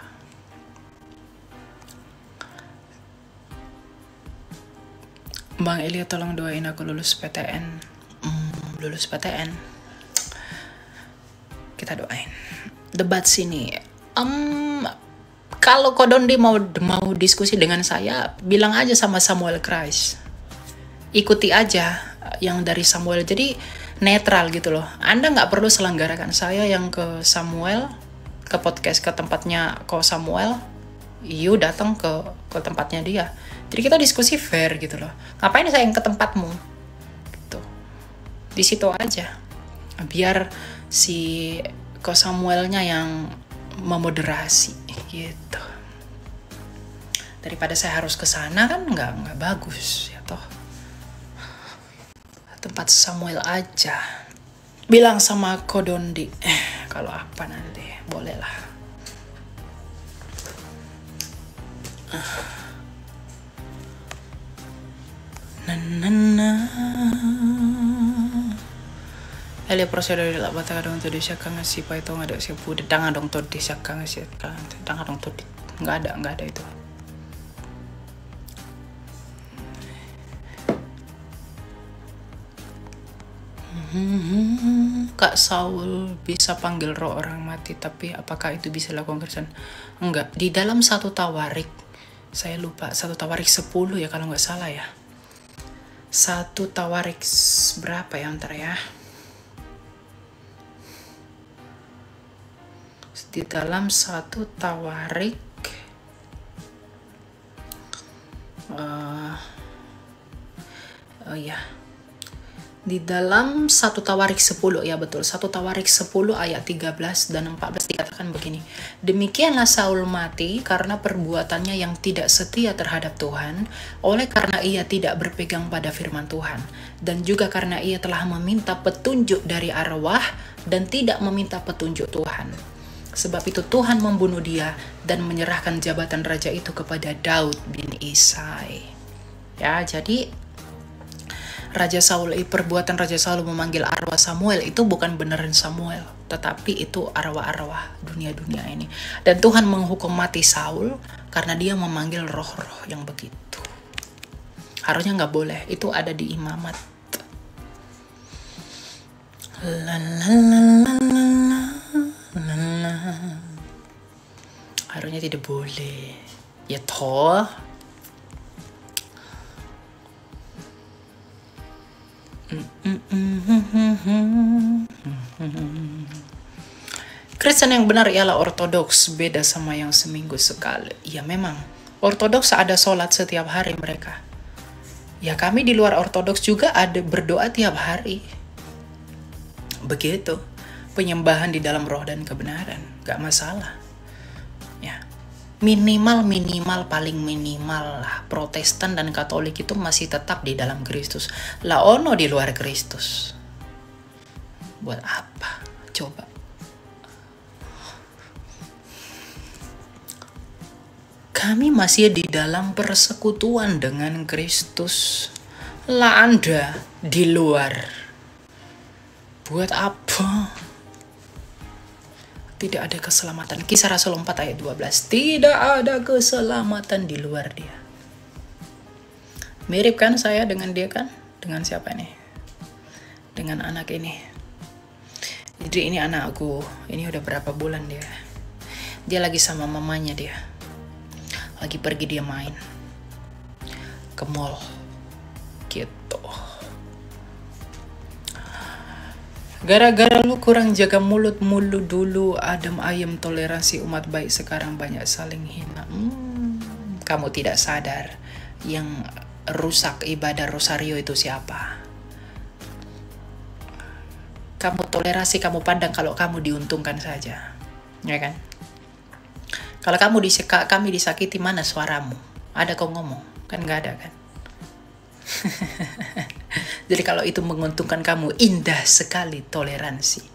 Bang Elia tolong doain aku lulus PTN. Lulus PTN. Kita doain. Debat sini. Kalau Kodondi mau diskusi dengan saya, bilang aja sama Samuel Christ. Ikuti aja yang dari Samuel. Jadi netral gitu loh. Anda nggak perlu selenggarakan saya yang ke Samuel, ke podcast ke tempatnya Ko Samuel. You datang ke tempatnya dia. Jadi kita diskusi fair gitu loh. Ngapain saya yang ke tempatmu? Gitu. Di situ aja. Biar si Ko Samuelnya yang memoderasi gitu. Daripada saya harus ke sana kan nggak bagus ya toh. Tempat Samuel aja. Bilang sama Kodondi. Kalau apa nanti boleh lah. Ele prosedur la bata dong tuh disyak kang si pa itu ada si pu dedang dong tuh disyak kang si kan dedang dong tuh nggak ada itu. Kak Saul bisa panggil roh orang mati, tapi apakah itu bisa lakukan Kristen? Enggak. Di dalam satu tawarik, saya lupa, satu tawarik 10 ya kalau nggak salah ya. Satu tawarik berapa ya ntar ya? Di dalam satu tawarik di dalam satu tawarik 10 ya betul, satu tawarik 10 ayat 13 dan 14 dikatakan begini, demikianlah Saul mati karena perbuatannya yang tidak setia terhadap Tuhan, oleh karena ia tidak berpegang pada firman Tuhan, dan juga karena ia telah meminta petunjuk dari arwah dan tidak meminta petunjuk Tuhan. Sebab itu Tuhan membunuh dia dan menyerahkan jabatan raja itu kepada Daud bin Isai. Ya, jadi perbuatan Raja Saul memanggil arwah Samuel itu bukan beneran Samuel, tetapi itu arwah-arwah dunia-dunia ini. Dan Tuhan menghukum mati Saul karena dia memanggil roh-roh yang begitu. Harusnya nggak boleh, itu ada di imamat. Harusnya tidak boleh. Ya toh. Kristen yang benar ialah ortodoks, beda sama yang seminggu sekali. Ya memang, ortodoks ada sholat setiap hari mereka. Ya kami di luar ortodoks juga ada berdoa tiap hari. Begitu, penyembahan di dalam roh dan kebenaran, gak masalah. Ya, paling minimal lah. Protestan dan Katolik itu masih tetap di dalam Kristus. Lah ono di luar Kristus. Buat apa? Coba. Kami masih di dalam persekutuan dengan Kristus. Lah Anda di luar. Buat apa? Tidak ada keselamatan. Kisah Rasul 4 ayat 12. Tidak ada keselamatan di luar dia. Mirip kan saya dengan dia kan? Dengan siapa nih? Dengan anak ini. Jadi ini anakku, ini udah berapa bulan dia. Dia lagi sama mamanya dia. Lagi pergi dia main ke mall gitu. Gara-gara lu kurang jaga mulut mulu dulu, adem ayem toleransi umat baik, sekarang banyak saling hina. Kamu tidak sadar yang rusak ibadah rosario itu siapa? Kamu tolerasi, kamu pandang kalau kamu diuntungkan saja, ya kan? Kalau kami disakiti, mana suaramu? Ada kau ngomong? Kan nggak ada kan? Jadi kalau itu menguntungkan kamu, indah sekali toleransi.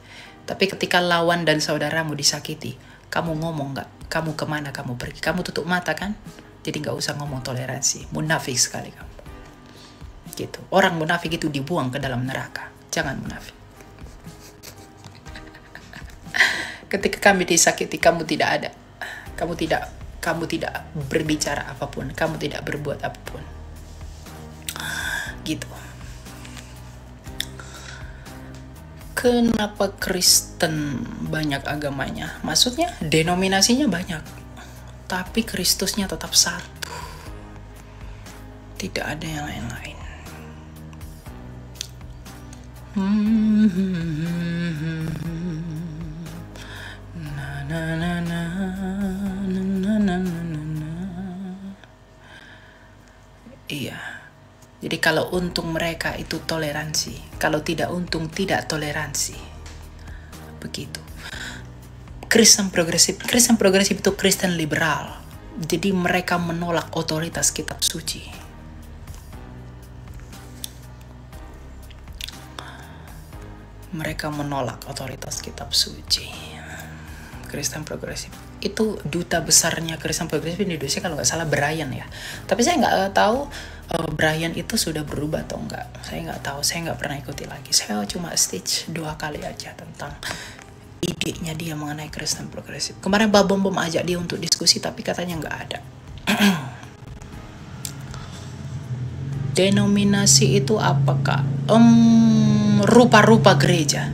Tapi ketika lawan dan saudaramu disakiti, kamu ngomong nggak? Kamu kemana kamu pergi? Kamu tutup mata kan? Jadi nggak usah ngomong toleransi. Munafik sekali kamu. Gitu. Orang munafik itu dibuang ke dalam neraka. Jangan munafik. Ketika kami disakiti, kamu tidak ada. Kamu tidak berbicara apapun. Kamu tidak berbuat apapun. Gitu. Kenapa Kristen banyak agamanya? Maksudnya denominasinya banyak, tapi Kristusnya tetap satu. Tidak ada yang lain-lain. Iya. Jadi kalau untung mereka itu toleransi, kalau tidak untung tidak toleransi. Begitu. Kristen progresif itu Kristen liberal. Jadi mereka menolak otoritas kitab suci. Mereka menolak otoritas kitab suci. Kristen progresif itu duta besarnya Kristen progresif di Indonesia kalau nggak salah Brian ya. Tapi saya nggak tahu Brian itu sudah berubah atau enggak. Saya nggak tahu, saya nggak pernah ikuti lagi. Saya cuma stage 2 kali aja tentang idenya dia mengenai Kristen progresif. Kemarin Mbak Bom ajak dia untuk diskusi, tapi katanya nggak ada. Denominasi itu apa kak? Rupa-rupa gereja.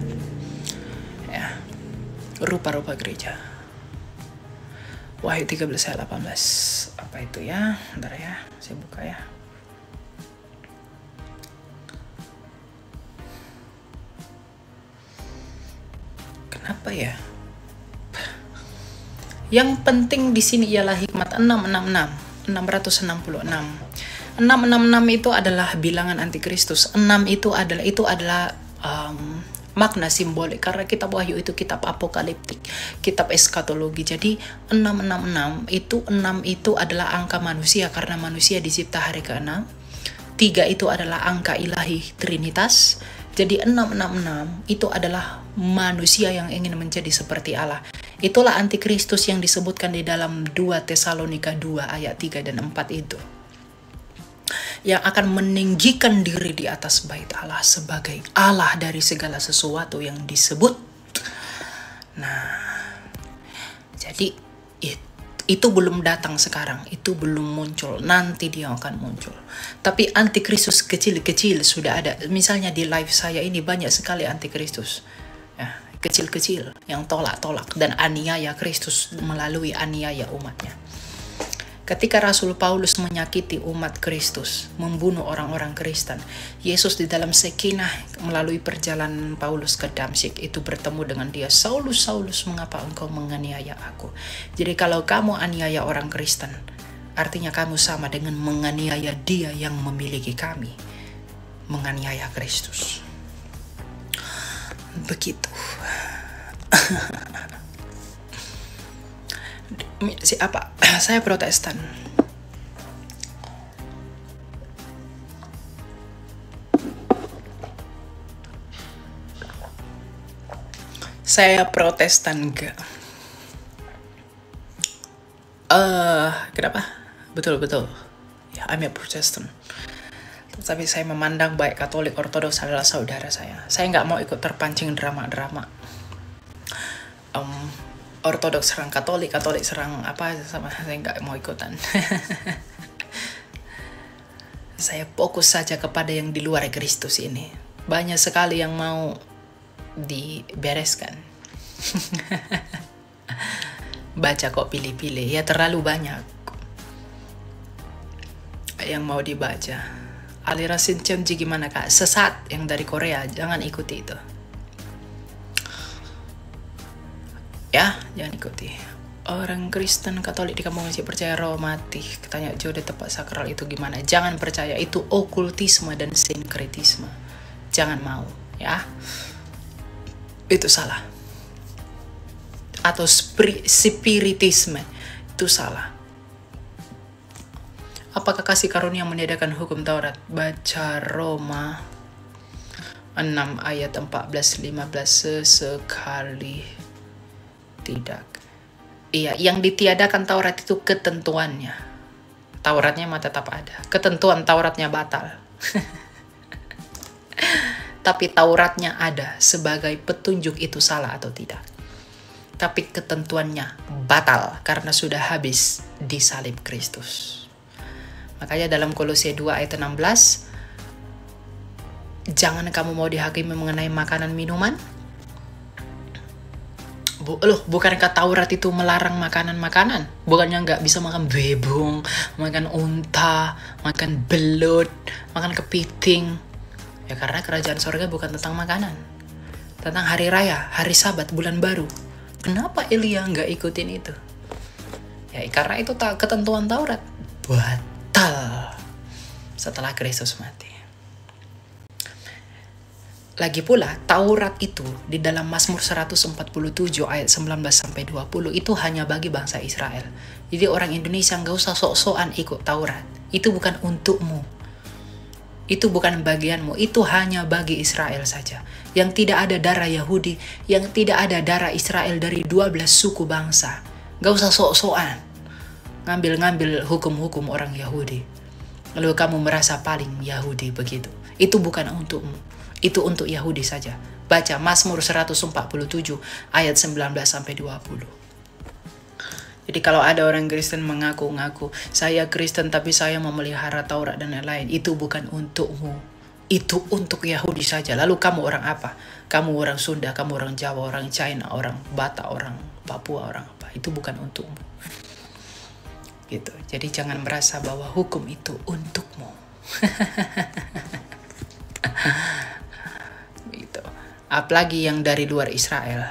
Ya, rupa-rupa gereja. Wahyu 13 ayat 18. Apa itu ya? Bentar ya, saya buka ya. Kenapa ya? Yang penting di sini ialah hikmat 666. 666 itu adalah bilangan antikristus. 6 itu adalah makna simbolik, karena kitab Wahyu itu kitab apokaliptik, kitab eskatologi. Jadi 666 itu adalah angka manusia karena manusia dicipta hari ke-6. 3 itu adalah angka ilahi Trinitas. Jadi 666 itu adalah manusia yang ingin menjadi seperti Allah. Itulah antikristus yang disebutkan di dalam 2 Tesalonika 2 ayat 3 dan 4 itu. Yang akan meninggikan diri di atas bait Allah sebagai Allah dari segala sesuatu yang disebut. Nah, jadi itu belum datang sekarang, itu belum muncul, nanti dia akan muncul. Tapi antikristus kecil-kecil sudah ada. Misalnya di live saya ini banyak sekali antikristus. Ya, kecil-kecil yang tolak-tolak dan aniaya Kristus melalui aniaya umatnya. Ketika Rasul Paulus menyakiti umat Kristus, membunuh orang-orang Kristen, Yesus di dalam Sekinah melalui perjalanan Paulus ke Damsyik itu bertemu dengan dia. Saulus, Saulus, mengapa engkau menganiaya aku? Jadi kalau kamu aniaya orang Kristen, artinya kamu sama dengan menganiaya dia yang memiliki kami. Menganiaya Kristus. Begitu. Siapa? Saya Protestan. Saya Protestan enggak. Kenapa? Betul. Ya, I'm a Protestant. Tapi saya memandang baik Katolik Ortodoks adalah saudara saya. Saya nggak mau ikut terpancing drama-drama. Ortodoks serang Katolik, Katolik serang apa sama, saya nggak mau ikutan. Saya fokus saja kepada yang di luar Kristus ini. Banyak sekali yang mau dibereskan. Baca kok pilih-pilih, ya terlalu banyak yang mau dibaca. Aliran Shincheonji gimana kak? Sesat yang dari Korea, jangan ikuti itu. Ya, jangan ikuti. Orang Kristen Katolik di kampung masih percaya roh mati. Tanya Jode tempat sakral itu gimana? Jangan percaya, itu okultisme dan sinkretisme. Jangan mau, ya. Itu salah. Atau spiritisme, itu salah. Apakah kasih karunia meniadakan hukum Taurat? Baca Roma 6 ayat 14-15 sesekali tidak. Iya, yang ditiadakan Taurat itu ketentuannya. Tauratnya mah tetap ada. Ketentuan Tauratnya batal. Tapi Tauratnya ada sebagai petunjuk itu salah atau tidak. Tapi ketentuannya batal karena sudah habis di salib Kristus. Makanya dalam Kolose 2 ayat 16, jangan kamu mau dihakimi mengenai makanan minuman. Bukankah Taurat itu melarang makanan-makanan? Bukannya nggak bisa makan bebong, makan unta, makan belut, makan kepiting. Ya karena kerajaan sorga bukan tentang makanan. Tentang hari raya, hari sabat, bulan baru. Kenapa Elia nggak ikutin itu? Ya karena itu ketentuan Taurat. Batal setelah Kristus mati. Lagi pula, Taurat itu di dalam Mazmur 147 ayat 19-20 itu hanya bagi bangsa Israel. Jadi orang Indonesia nggak usah sok-sokan ikut Taurat. Itu bukan untukmu. Itu bukan bagianmu. Itu hanya bagi Israel saja. Yang tidak ada darah Yahudi, yang tidak ada darah Israel dari 12 suku bangsa. Nggak usah sok-sokan ngambil-ngambil hukum-hukum orang Yahudi. Lalu kamu merasa paling Yahudi begitu. Itu bukan untukmu. Itu untuk Yahudi saja. Baca Mazmur 147 ayat 19-20. Jadi kalau ada orang Kristen mengaku-ngaku, saya Kristen tapi saya memelihara Taurat dan lain-lain, itu bukan untukmu. Itu untuk Yahudi saja. Lalu kamu orang apa? Kamu orang Sunda, kamu orang Jawa, orang China, orang Batak, orang Papua, orang apa? Itu bukan untukmu. Gitu. Jadi jangan merasa bahwa hukum itu untukmu. Gitu. Apalagi yang dari luar Israel,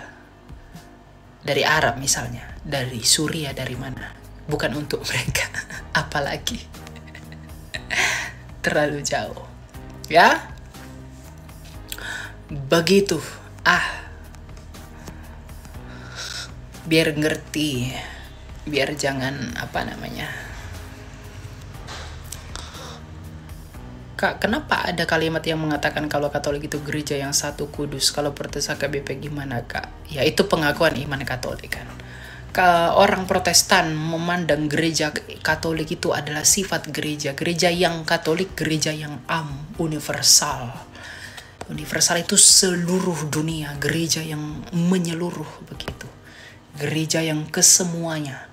dari Arab misalnya, dari Suriah, dari mana, bukan untuk mereka. Apalagi terlalu jauh, ya. Begitu. Biar ngerti, biar jangan Kak, kenapa ada kalimat yang mengatakan kalau Katolik itu gereja yang satu kudus, kalau Protestan KBP gimana kak? Ya itu pengakuan iman Katolik kan. Orang Protestan memandang gereja Katolik itu adalah sifat gereja. Gereja yang Katolik, gereja yang universal. Universal itu seluruh dunia, gereja yang menyeluruh begitu. Gereja yang kesemuanya.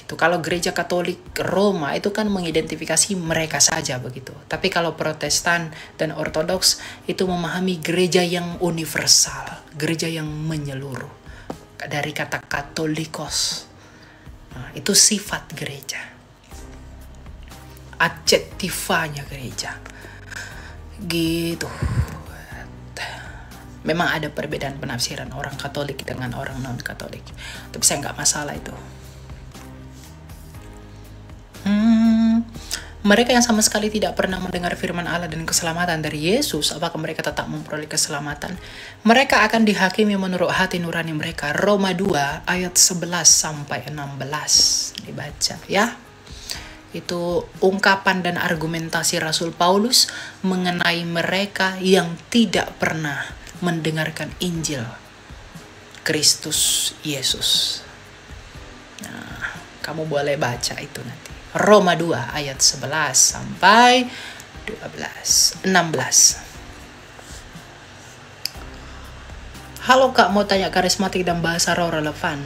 Kalau gereja Katolik Roma itu kan mengidentifikasi mereka saja begitu. Tapi kalau Protestan dan Ortodoks itu memahami gereja yang universal, gereja yang menyeluruh. Dari kata katolikos. Nah, itu sifat gereja. Adjektifanya gereja. Gitu. Memang ada perbedaan penafsiran orang Katolik dengan orang non-Katolik. Tapi saya nggak masalah itu. Mereka yang sama sekali tidak pernah mendengar firman Allah dan keselamatan dari Yesus, apakah mereka tetap memperoleh keselamatan? Mereka akan dihakimi menurut hati nurani mereka. Roma 2 ayat 11-16 dibaca ya. Itu ungkapan dan argumentasi Rasul Paulus mengenai mereka yang tidak pernah mendengarkan Injil Kristus Yesus. Nah, kamu boleh baca itu nanti. Roma 2 ayat 11-16. Halo kak, mau tanya karismatik dan bahasa roh relevan?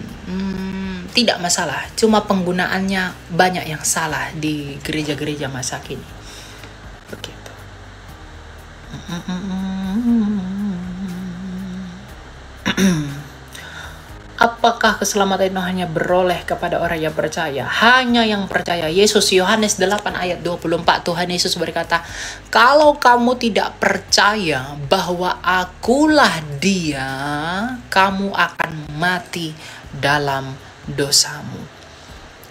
Tidak masalah, cuma penggunaannya banyak yang salah di gereja-gereja masa kini. Begitu. Apakah keselamatan itu hanya beroleh kepada orang yang percaya? Hanya yang percaya. Yesus, Yohanes 8 ayat 24, Tuhan Yesus berkata, kalau kamu tidak percaya bahwa akulah dia, kamu akan mati dalam dosamu.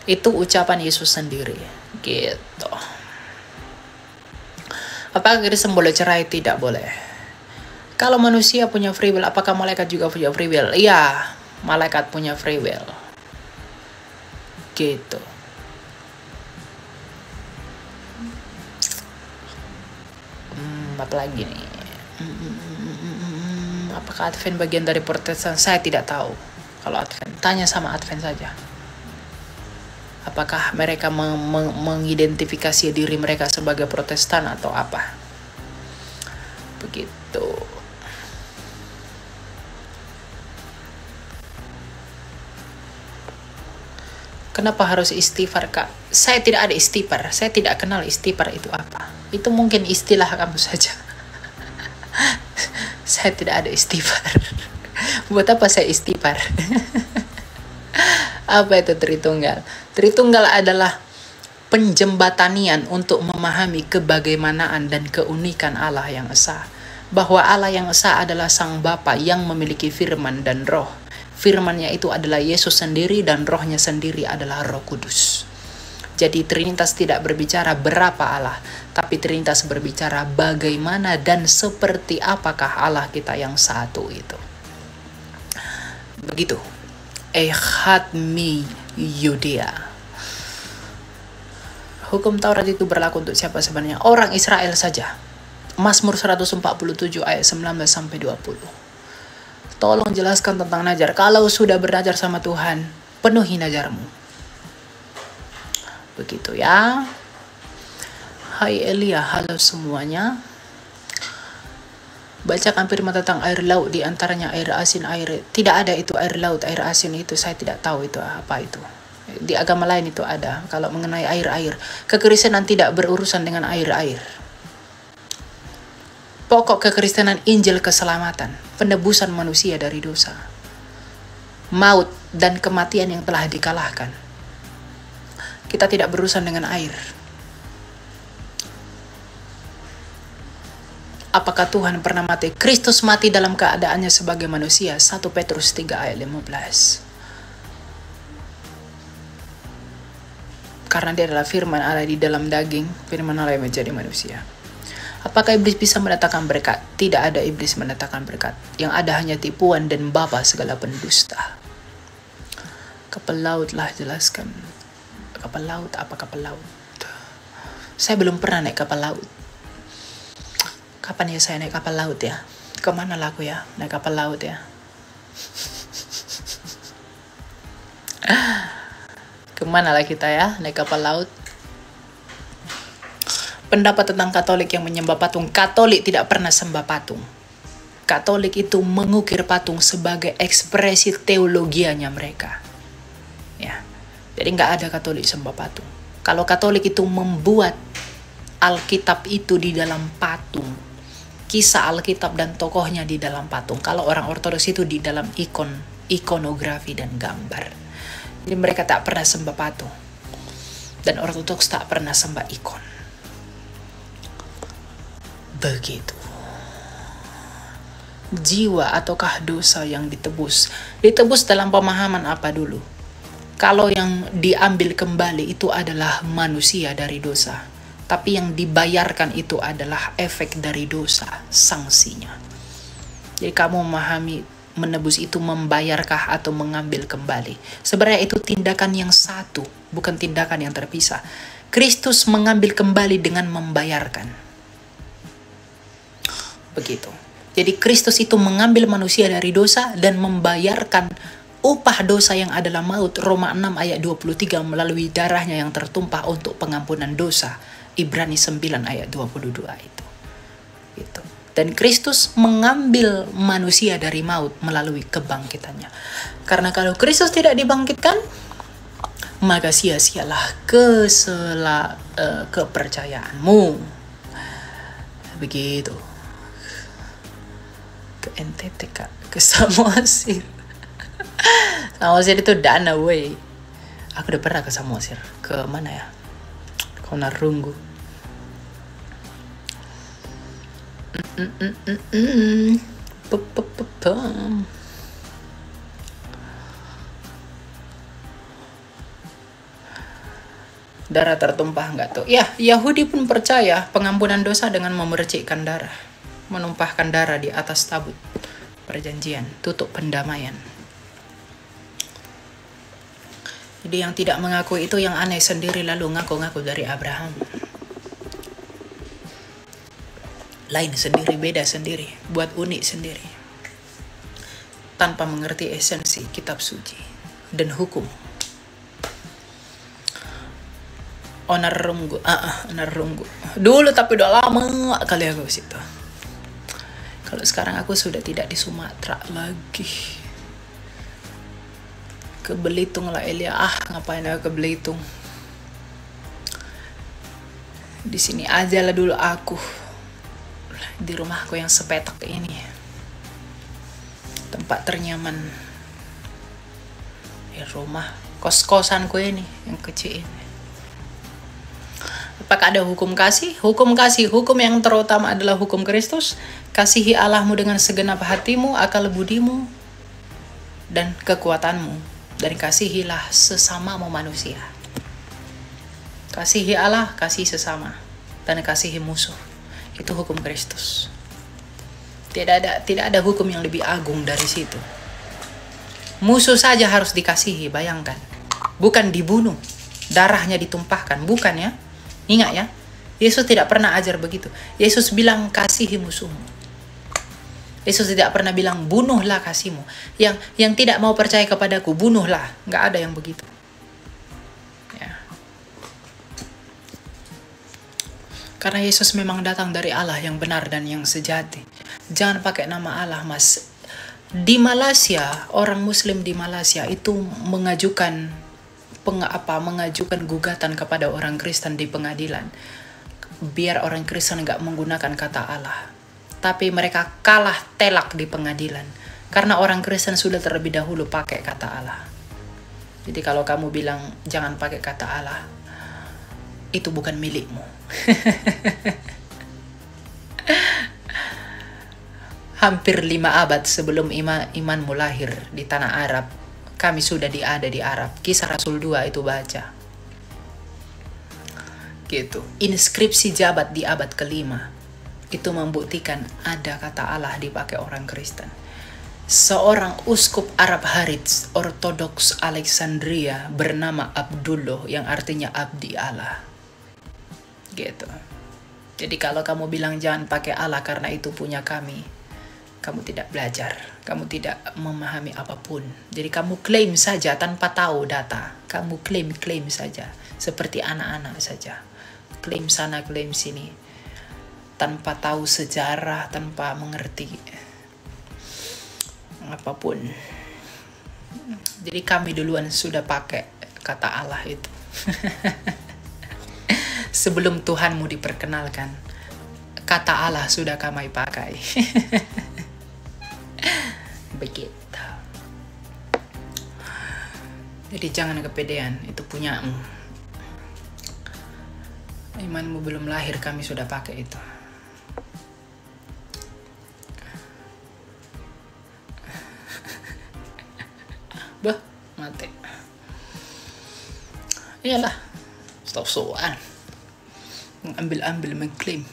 Itu ucapan Yesus sendiri. Gitu. Apakah Kristen boleh cerai? Tidak boleh. Kalau manusia punya free will, apakah malaikat juga punya free will? Iya. Malaikat punya free will. Gitu. Apa lagi nih? Apakah Advent bagian dari Protestan? Saya tidak tahu. Kalau Advent, tanya sama Advent saja. Apakah mereka mengidentifikasi diri mereka sebagai Protestan atau apa? Begitu. Kenapa harus istighfar, Kak? Saya tidak ada istighfar. Saya tidak kenal istighfar itu apa. Itu mungkin istilah kamu saja. Saya tidak ada istighfar. Buat apa saya istighfar? Apa itu Tritunggal? Tritunggal adalah penjembatanian untuk memahami kebagaimanaan dan keunikan Allah yang esa. Bahwa Allah yang esa adalah Sang Bapa yang memiliki firman dan roh. Firman-Nya itu adalah Yesus sendiri dan rohnya sendiri adalah Roh Kudus. Jadi Trinitas tidak berbicara berapa Allah, tapi Trinitas berbicara bagaimana dan seperti apakah Allah kita yang satu itu. Begitu. Echad mi Yudea. Hukum Taurat itu berlaku untuk siapa sebenarnya? Orang Israel saja. Mazmur 147 ayat 19 sampai 20. Tolong jelaskan tentang najar. Kalau sudah bernajar sama Tuhan, penuhi najarmu. Begitu ya. Hai Elia, halo semuanya. Bacakan firman tentang air laut, di antaranya air asin, air. Tidak ada itu air laut, air asin itu saya tidak tahu itu apa itu. Di agama lain itu ada. Kalau mengenai air-air, kekristenan tidak berurusan dengan air-air. Pokok kekristenan Injil keselamatan, penebusan manusia dari dosa, maut dan kematian yang telah dikalahkan. Kita tidak berurusan dengan air. Apakah Tuhan pernah mati? Kristus mati dalam keadaannya sebagai manusia. 1 Petrus 3 ayat 15. Karena dia adalah firman Allah di dalam daging, firman Allah yang menjadi manusia. Apakah iblis bisa mendatangkan berkat? Tidak ada iblis mendatangkan berkat. Yang ada hanya tipuan dan bapa segala pendusta. Kapal laut lah, jelaskan. Kapal laut, apa kapal laut? Saya belum pernah naik kapal laut. Kapan ya saya naik kapal laut ya? Kemana lah aku ya naik kapal laut ya? Kemana lah kita ya naik kapal laut? Pendapat tentang Katolik yang menyembah patung. Katolik tidak pernah sembah patung. Katolik itu mengukir patung sebagai ekspresi teologianya mereka. Ya, jadi nggak ada Katolik sembah patung. Kalau Katolik itu membuat Alkitab itu di dalam patung, kisah Alkitab dan tokohnya di dalam patung. Kalau orang Ortodoks itu di dalam ikonografi dan gambar. Jadi mereka tak pernah sembah patung. Dan Ortodoks tak pernah sembah ikon. Begitu. Jiwa ataukah dosa yang ditebus? Ditebus dalam pemahaman apa dulu? Kalau yang diambil kembali itu adalah manusia dari dosa. Tapi yang dibayarkan itu adalah efek dari dosa, sanksinya. Jadi kamu memahami menebus itu membayarkah atau mengambil kembali? Sebenarnya itu tindakan yang satu, bukan tindakan yang terpisah. Kristus mengambil kembali dengan membayarkan. Begitu. Jadi Kristus itu mengambil manusia dari dosa dan membayarkan upah dosa yang adalah maut. Roma 6 ayat 23 melalui darahnya yang tertumpah untuk pengampunan dosa. Ibrani 9 ayat 22 itu. Gitu. Dan Kristus mengambil manusia dari maut melalui kebangkitannya. Karena kalau Kristus tidak dibangkitkan, maka sia-sialah kepercayaanmu. Begitu. Ke NTT kak, ke Samosir. Samosir itu Dana wey. Aku udah pernah ke Samosir. Ke mana ya? Ke Narunggu. Darah tertumpah nggak tuh? Ya, Yahudi pun percaya pengampunan dosa dengan memercikkan darah. Menumpahkan darah di atas tabut perjanjian, tutup pendamaian. Jadi yang tidak mengakui itu yang aneh sendiri lalu ngaku-ngaku dari Abraham. Lain sendiri, beda sendiri, buat unik sendiri. Tanpa mengerti esensi kitab suci dan hukum. Onarunggu. Dulu tapi udah lama kali aku ke situ. Kalau sekarang aku sudah tidak di Sumatera lagi. Ke Belitung lah Elia. Ngapain aku ke Belitung? Di sini aja lah dulu aku. Di rumahku yang sepetak ini. Tempat ternyaman. Di rumah kos-kosanku ini yang kecil ini. Apakah ada hukum kasih? Hukum kasih, hukum yang terutama adalah hukum Kristus. Kasihi Allahmu dengan segenap hatimu, akal budimu, dan kekuatanmu. Dan kasihilah sesamamu manusia. Kasihi Allah, kasih sesama. Dan kasihi musuh. Itu hukum Kristus. Tidak ada hukum yang lebih agung dari situ. Musuh saja harus dikasihi, bayangkan. Bukan dibunuh. Darahnya ditumpahkan, bukan ya. Ingat ya, Yesus tidak pernah ajar begitu. Yesus bilang kasihi musuhmu. Yesus tidak pernah bilang bunuhlah kasihmu. Yang tidak mau percaya kepadaku, bunuhlah. Nggak ada yang begitu. Ya. Karena Yesus memang datang dari Allah yang benar dan yang sejati. Jangan pakai nama Allah, mas. Di Malaysia, orang Muslim di Malaysia itu mengajukan gugatan kepada orang Kristen di pengadilan biar orang Kristen nggak menggunakan kata Allah, tapi mereka kalah telak di pengadilan karena orang Kristen sudah terlebih dahulu pakai kata Allah. Jadi kalau kamu bilang jangan pakai kata Allah, itu bukan milikmu. Hampir 5 abad sebelum imanmu lahir di tanah Arab, kami sudah ada di Arab. Kisah Rasul 2 itu baca. Gitu. Inskripsi jabat di abad ke-5 itu membuktikan ada kata Allah dipakai orang Kristen. Seorang uskup Arab Harits Ortodoks Alexandria bernama Abdullah yang artinya abdi Allah. Gitu. Jadi kalau kamu bilang jangan pakai Allah karena itu punya kami, kamu tidak belajar, kamu tidak memahami apapun. Jadi kamu klaim saja tanpa tahu data. Kamu klaim saja, seperti anak-anak saja. Klaim sana, klaim sini. Tanpa tahu sejarah, tanpa mengerti apapun. Jadi kami duluan sudah pakai kata Allah itu. Sebelum Tuhanmu diperkenalkan, kata Allah sudah kami pakai. Begitu. Jadi jangan kepedean, itu punyamu. Imanmu belum lahir, kami sudah pakai itu. Bah, mati. Iyalah, stop-stopan. Ambil-ambil, mengklaim.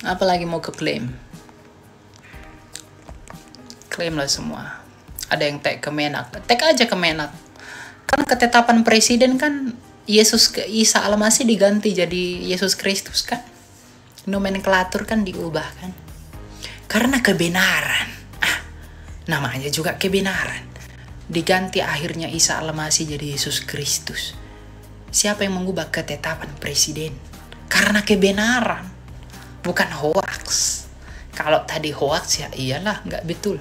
Apalagi mau ke klaim? Klaim lah semua. Ada yang tag ke Menak. Tag aja ke Menak. Kan ketetapan presiden kan Isa Al-Masih diganti jadi Yesus Kristus kan. Nomenklatur kan diubah kan. Karena kebenaran. Namanya juga kebenaran. Diganti akhirnya Isa Al-Masih jadi Yesus Kristus. Siapa yang mengubah ketetapan presiden? Karena kebenaran. Bukan hoax. Kalau tadi hoax ya iyalah nggak betul.